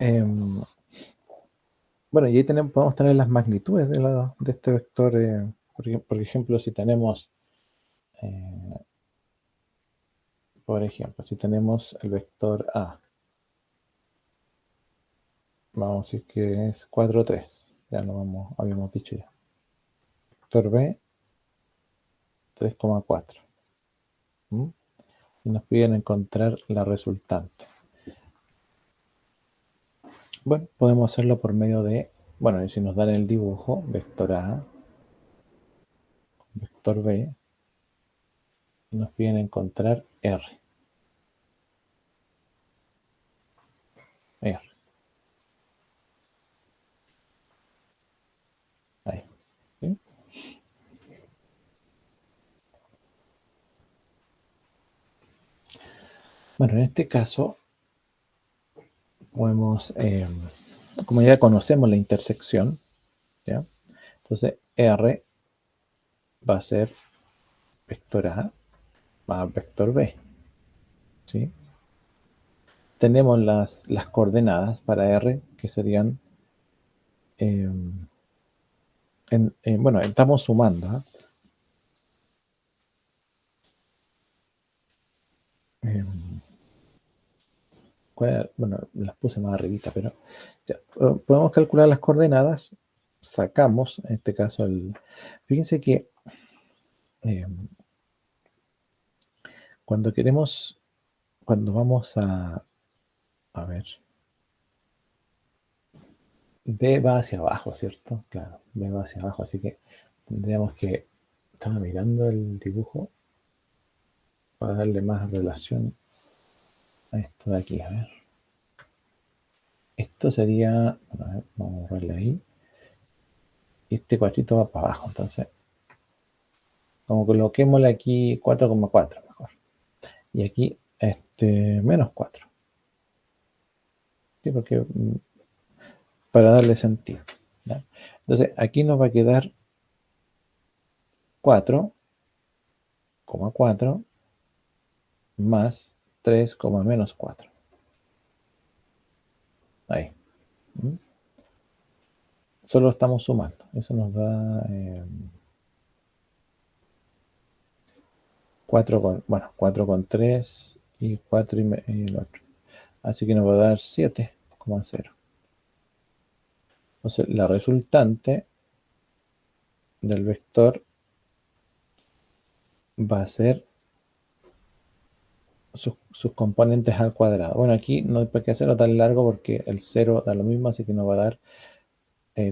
Em, bueno, y ahí podemos tener las magnitudes de este vector. Por ejemplo, si tenemos, eh, si tenemos el vector A, vamos a decir que es 4, 3. Ya lo habíamos dicho ya. Vector B, 3,4. ¿Mm? Y nos piden encontrar la resultante. Bueno, podemos hacerlo por medio de, bueno, y si nos dan el dibujo, vector A, vector B, y nos piden encontrar R. R. Ahí. ¿Sí? Bueno, en este caso, podemos, como ya conocemos la intersección, ¿ya? Entonces R va a ser vector A más vector B, ¿sí? Tenemos las coordenadas para R, que serían, eh, bueno, estamos sumando, ¿ah? Eh, bueno, las puse más arribita, pero ya, podemos calcular las coordenadas, sacamos, en este caso, fíjense que eh, cuando queremos, cuando vamos a ver, B va hacia abajo, ¿cierto? Claro, B va hacia abajo, así que tendríamos que, estaba mirando el dibujo para darle más relación a esto de aquí, a ver. Esto sería, bueno, a ver, vamos a borrarle ahí. Este cuadrito va para abajo, entonces, como coloquémosle aquí 4,4 mejor. Y aquí, menos 4. ¿Sí? Porque, para darle sentido, ¿ya? Entonces, aquí nos va a quedar 4,4 más 3, menos 4. Ahí. ¿Mm? Solo estamos sumando. Eso nos da 4 con 3 y 4 y el otro. Así que nos va a dar 7,0. Entonces, la resultante del vector va a ser sus componentes al cuadrado. Bueno, aquí no hay por qué hacerlo tan largo porque el 0 da lo mismo, así que nos va a dar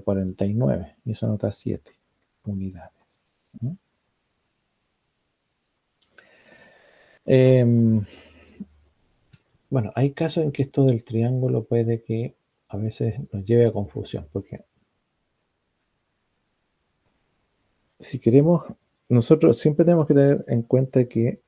49 y eso nos da 7 unidades. ¿No? Bueno, hay casos en que esto del triángulo puede que a veces nos lleve a confusión, porque si queremos, nosotros siempre tenemos que tener en cuenta que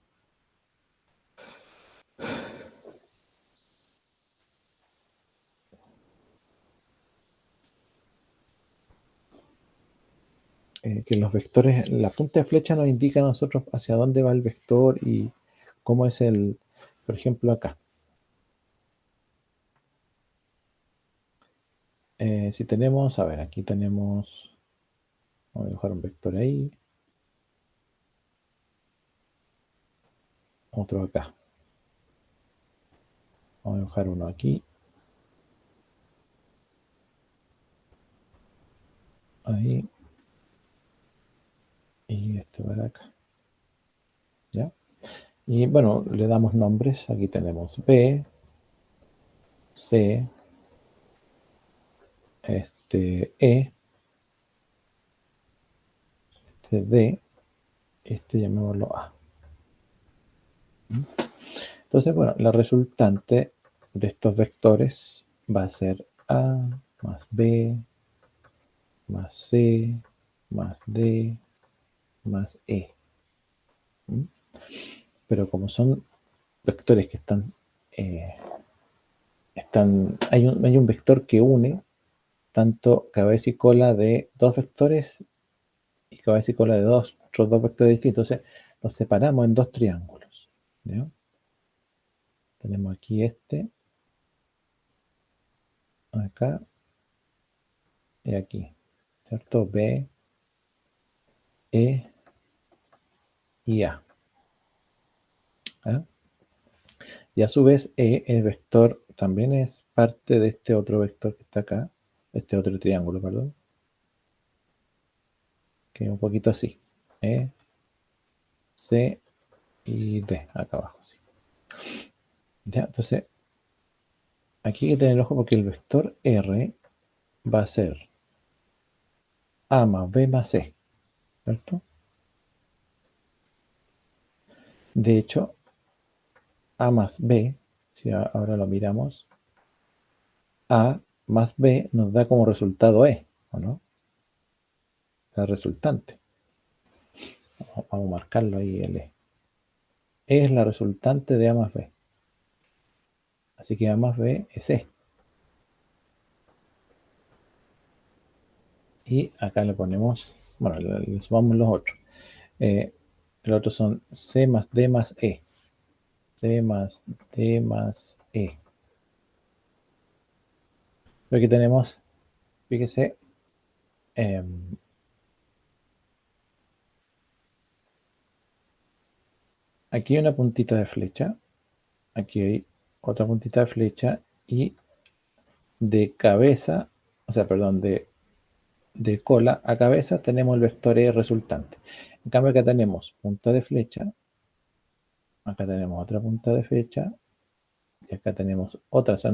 los vectores, la punta de flecha nos indica a nosotros hacia dónde va el vector y cómo es por ejemplo, acá. Si tenemos, a ver, aquí tenemos, vamos a dibujar un vector ahí, otro acá. Vamos a dibujar uno aquí, ahí, y este para acá. ¿Ya? Y bueno, le damos nombres. Aquí tenemos B, C, E, D, llamémoslo A. Entonces, bueno, la resultante de estos vectores va a ser A más B más C más D más E. ¿Mm? Pero como son vectores que eh, hay un vector que une tanto cabeza y cola de dos vectores y cabeza y cola de otros dos vectores distintos. Entonces, los separamos en dos triángulos. ¿Ya? Tenemos aquí acá y aquí, ¿cierto? B, E y A. ¿Ah? Y a su vez, el vector también es parte de este otro vector que está acá, este otro triángulo, perdón, que es un poquito así. E, C y D, acá abajo. Sí. ¿Ya? Entonces, aquí hay que tener ojo porque el vector R va a ser A más B más C, ¿cierto? De hecho, A más B, si ahora lo miramos, A más B nos da como resultado E, ¿o no? La resultante. Vamos a marcarlo ahí, el E. E es la resultante de A más B. Así que A más B es E. Y acá le ponemos, bueno, le sumamos los otros. El otro son C más D más E. C más D más E. Aquí tenemos, fíjese, aquí hay una puntita de flecha, aquí hay otra puntita de flecha y de cabeza, o sea, perdón, de cola a cabeza tenemos el vector E resultante. En cambio acá tenemos punta de flecha, acá tenemos otra punta de flecha y acá tenemos otra. O sea,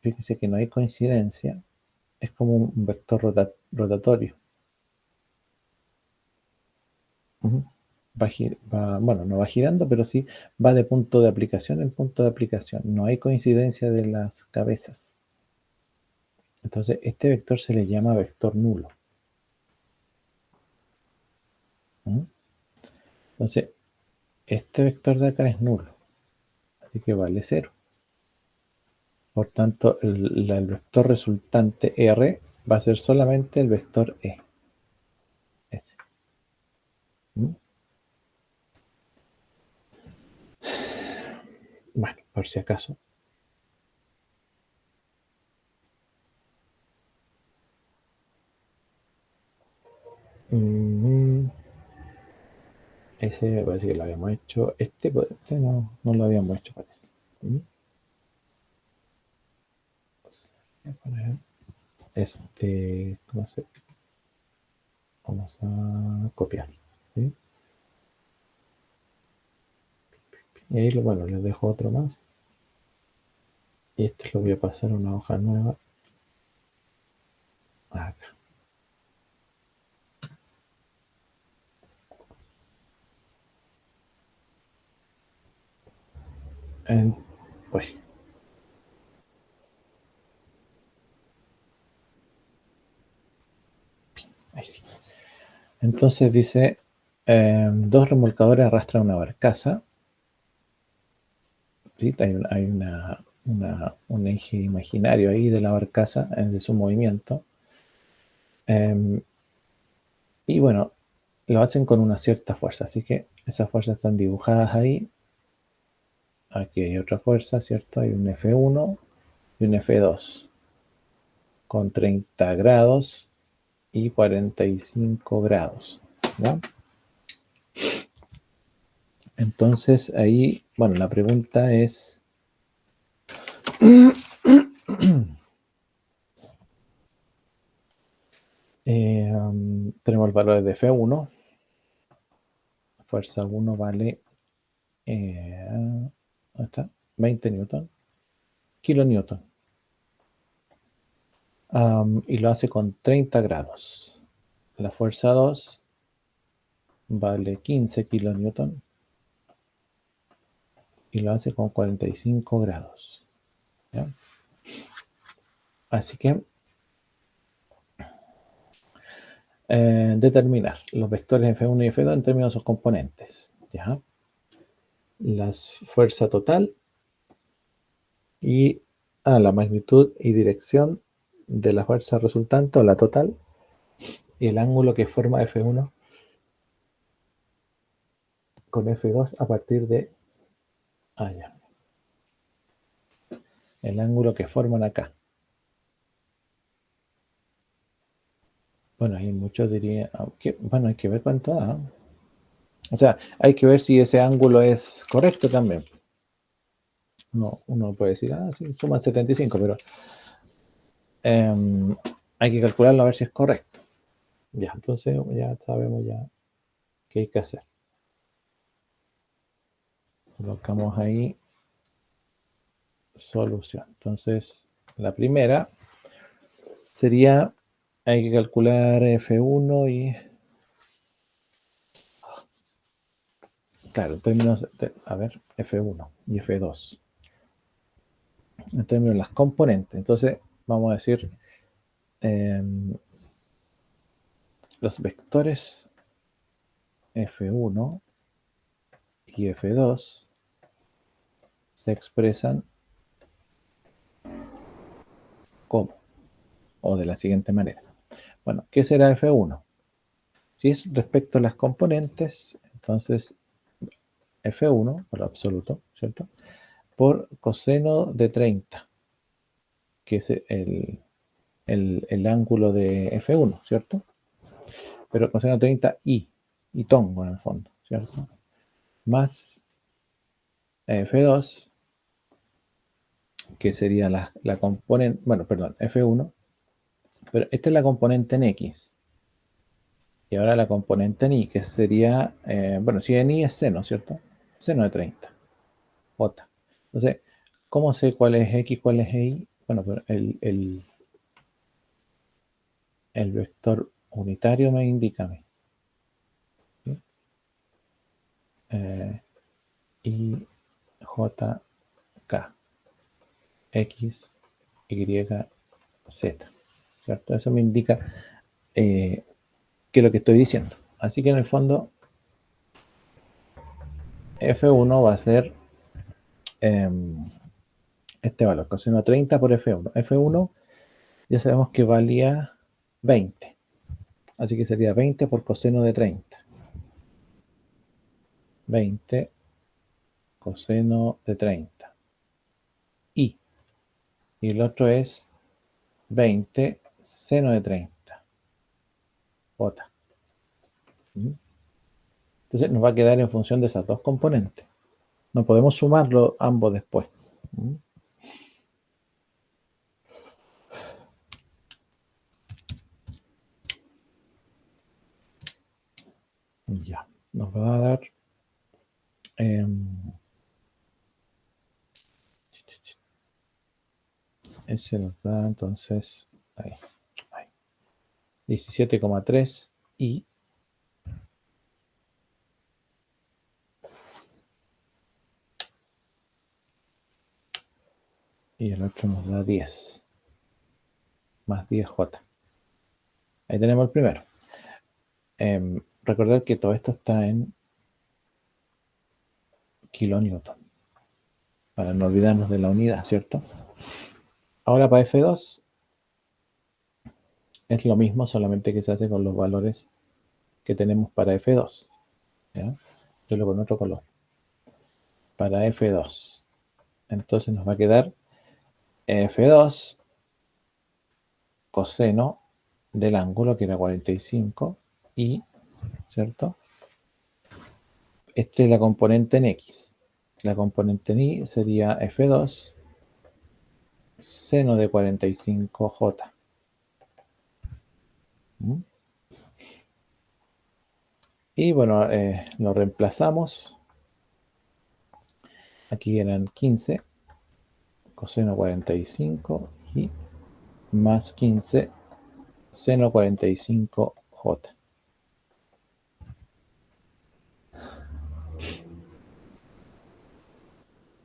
fíjese que no hay coincidencia, es como un vector rotatorio. Ujú. Bueno, no va girando, pero sí va de punto de aplicación en punto de aplicación. No hay coincidencia de las cabezas. Entonces, este vector se le llama vector nulo. ¿Mm? Entonces, este vector de acá es nulo, así que vale 0. Por tanto, el vector resultante R va a ser solamente el vector E. Ese. ¿Mm? Bueno, por si acaso. Mm, Ese me parece que lo habíamos hecho. Este no lo habíamos hecho, parece. ¿Mm? Pues, voy a poner ¿cómo se? Vamos a copiar. ¿Sí? Y ahí, bueno, les dejo otro más. Y este lo voy a pasar a una hoja nueva. Acá. En, uy, ahí sí. Entonces dice, dos remolcadores arrastran una barcaza. ¿Sí? Hay un eje imaginario ahí de la barcaza, de su movimiento. Eh, y bueno, lo hacen con una cierta fuerza, así que esas fuerzas están dibujadas ahí. Aquí hay otra fuerza, ¿cierto? Hay un F1 y un F2 con 30 grados y 45 grados. ¿Ya? Entonces ahí, bueno, la pregunta es, tenemos valores de F1, fuerza 1 vale, ¿dónde está? 20 newton, kilonewton, y lo hace con 30 grados. La fuerza 2 vale 15 kilonewton y lo hace con 45 grados. ¿Ya? Así que determinar los vectores F1 y F2 en términos de sus componentes. ¿Ya? La fuerza total y la magnitud y dirección de la fuerza resultante o la total y el ángulo que forma F1 con F2 a partir de ya, el ángulo que forman acá. Bueno, hay muchos dirían, bueno, hay que ver cuánto da. O sea, hay que ver si ese ángulo es correcto también. No, uno puede decir, sí, suman 75, pero hay que calcularlo a ver si es correcto. Ya, entonces ya sabemos ya qué hay que hacer. Colocamos ahí solución. Entonces, la primera sería, hay que calcular F1 y, claro, en términos a ver, F1 y F2. En términos de las componentes. Entonces, vamos a decir, los vectores F1 y F2 se expresan como, o de la siguiente manera. Bueno, ¿qué será F1? Si es respecto a las componentes, Entonces, F1, por lo absoluto, ¿cierto? Por coseno de 30, que es el ángulo de F1, ¿cierto? Pero coseno de 30 y tongo en el fondo, ¿cierto? Más F2, que sería la componente, bueno, perdón, F1, pero esta es la componente en X. Y ahora la componente en Y, que sería, bueno, si en Y es seno, ¿cierto? Seno de 30, J. Entonces, ¿cómo sé cuál es X, cuál es Y? Bueno, pero el vector unitario me indica a mí. ¿Sí? Y, J, K, X, Y, Z. ¿Cierto? Eso me indica qué es lo que estoy diciendo. Así que en el fondo, F1 va a ser este valor, coseno 30 por F1. F1 ya sabemos que valía 20. Así que sería 20 por coseno de 30. 20 coseno de 30. Y el otro es 20 seno de 30. J. Entonces nos va a quedar en función de esas dos componentes. No podemos sumarlo ambos después. Ya. Nos va a dar... ese nos da entonces... Ahí. 17,3 y el otro nos da 10 más 10J. Ahí tenemos el primero. Recordar que todo esto está en kilonewton, para no olvidarnos de la unidad, ¿cierto? Ahora para F2 es lo mismo, solamente que se hace con los valores que tenemos para F2. ¿Ya? Yo lo con otro color. Para F2. Entonces nos va a quedar F2 coseno del ángulo, que era 45, y, ¿cierto? Esta es la componente en X. La componente en Y sería F2 seno de 45J. Y bueno, lo reemplazamos. Aquí eran 15 coseno 45 y más 15 seno 45J.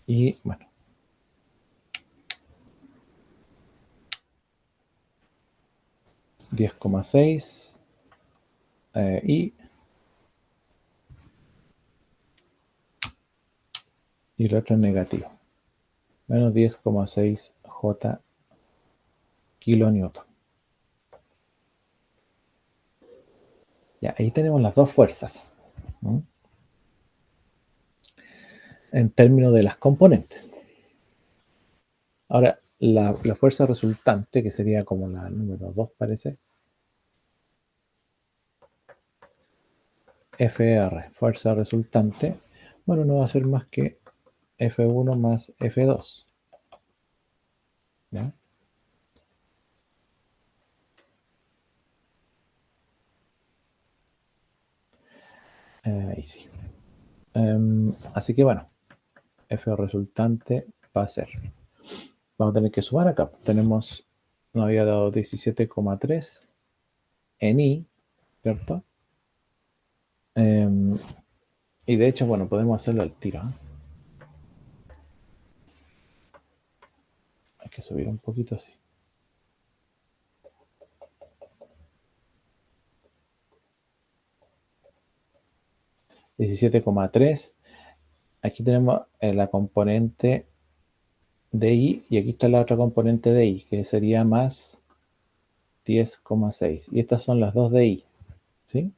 Y bueno, $10,6 y el otro es negativo. Menos 10,6J kilonewton. Ya, ahí tenemos las dos fuerzas, ¿no? En términos de las componentes. Ahora, la fuerza resultante, que sería como la número 2 parece, FR, fuerza resultante, bueno, no va a ser más que F1 más F2. ¿Ya? Ahí sí. Así que bueno, F resultante va a ser. Vamos a tener que sumar acá. Tenemos, nos había dado 17,3 en I, ¿cierto? Y de hecho, bueno, podemos hacerlo al tiro, ¿eh? Hay que subir un poquito así. 17,3. Aquí tenemos la componente de I y aquí está la otra componente de I, que sería más 10,6. Y estas son las dos de I, ¿sí?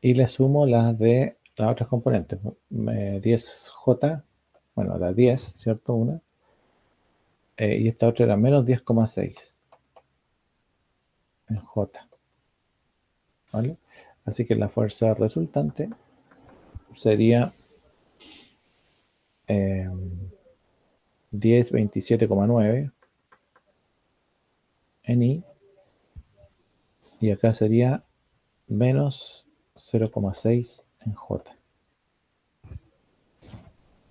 y le sumo las de las otras componentes. 10J, bueno, la 10, ¿cierto? Una. Y esta otra era menos 10,6 en J, ¿vale? Así que la fuerza resultante sería 1027,9 en I, y acá sería menos 0,6 en J.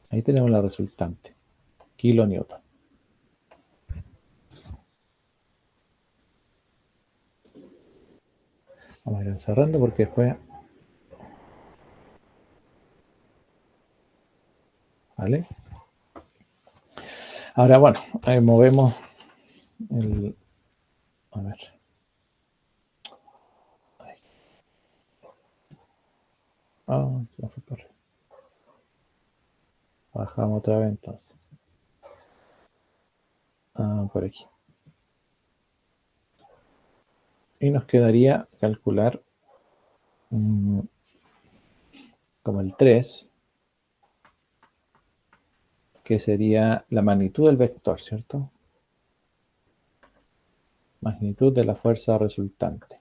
Ahí tenemos la resultante, kilonewton. Vamos a ir encerrando porque después, ¿vale? Ahora, bueno, ahí movemos el, a ver, ahí. Se me fue por arriba. Bajamos otra vez entonces. Por aquí. Y nos quedaría calcular como el 3, que sería la magnitud del vector, ¿cierto? Magnitud de la fuerza resultante.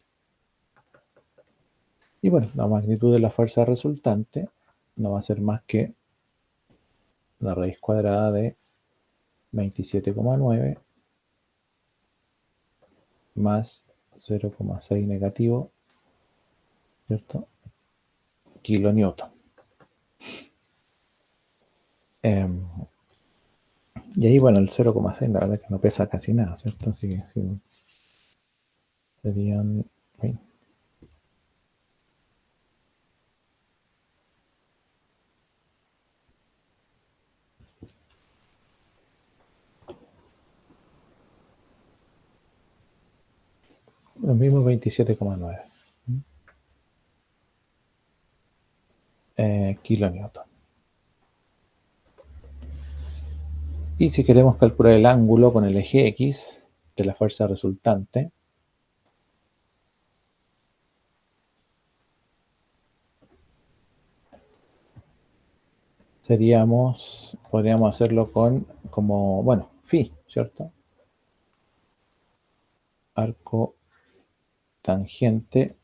Y bueno, la magnitud de la fuerza resultante no va a ser más que la raíz cuadrada de 27,9 más 0,6 negativo, ¿cierto? Kilonewton. Y ahí, bueno, el 0,6 la verdad es que no pesa casi nada, ¿cierto? Así que sí, serían 20. Los mismos 27,9 kilonewton. Y si queremos calcular el ángulo con el eje X de la fuerza resultante, podríamos hacerlo como, bueno, phi, ¿cierto? Arco tangente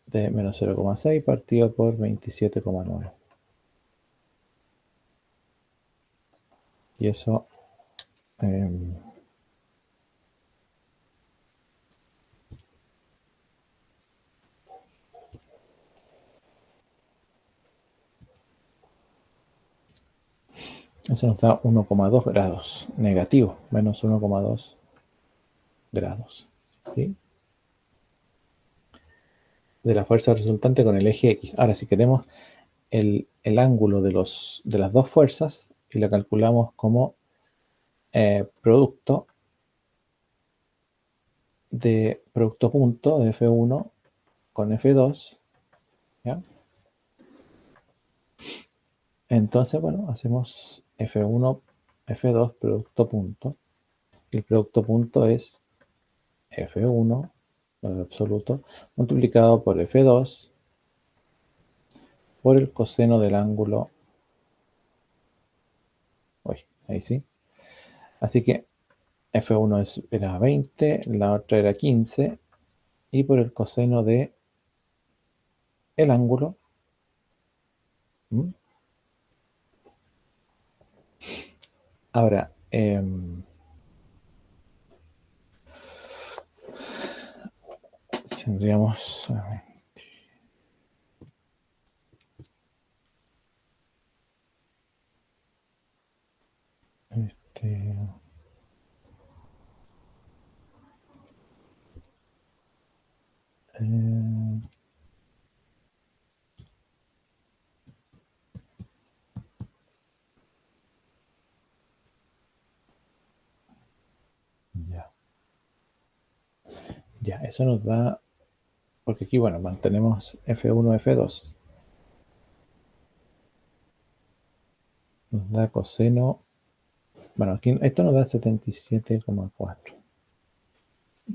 de menos 0,6 partido por 27,9. Y eso eso nos da 1,2 grados negativo, menos 1,2 grados, ¿sí? De la fuerza resultante con el eje X. Ahora, si queremos el ángulo de las dos fuerzas y la calculamos como producto punto de F1 con F2, ¿ya? Entonces, bueno, hacemos F1, F2, producto punto. Y el producto punto es F1, valor absoluto, multiplicado por F2 por el coseno del ángulo. Uy, ahí sí. Así que F1 era 20, la otra era 15, y por el coseno de el ángulo. Ahora, tendríamos este, ya, ya, eso nos da, porque aquí, bueno, mantenemos F1, F2, nos da coseno, bueno, aquí esto nos da 77,4.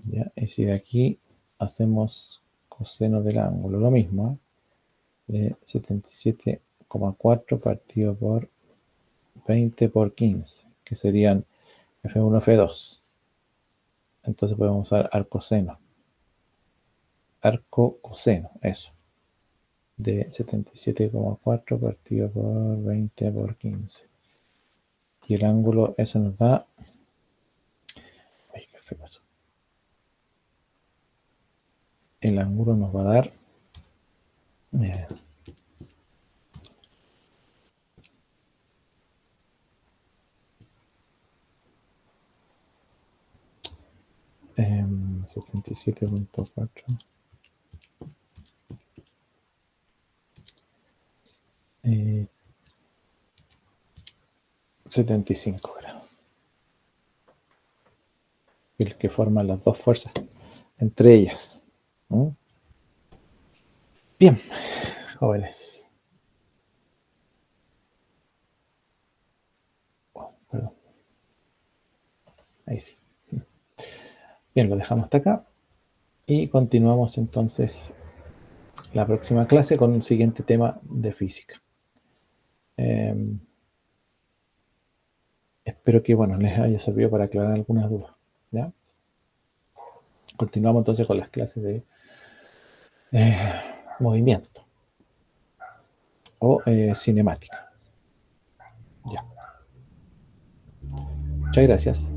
Ya, y si de aquí hacemos coseno del ángulo, lo mismo, de 77,4 partido por 20 por 15, que serían F1, F2. Entonces podemos usar arcoseno. Arco coseno, eso. De 77,4 partido por 20 por 15. Y el ángulo, eso nos da... Ay, qué feo eso. El ángulo nos va a dar... Eh, 77,4. 75 grados. El que forma las dos fuerzas entre ellas. ¿Mm? Bien, jóvenes. Oh, perdón. Ahí sí. Bien, lo dejamos hasta acá. Y continuamos entonces la próxima clase con un siguiente tema de física. Espero que bueno, les haya servido para aclarar algunas dudas. ¿Ya? Continuamos entonces con las clases de movimiento o cinemática. Ya. Muchas gracias.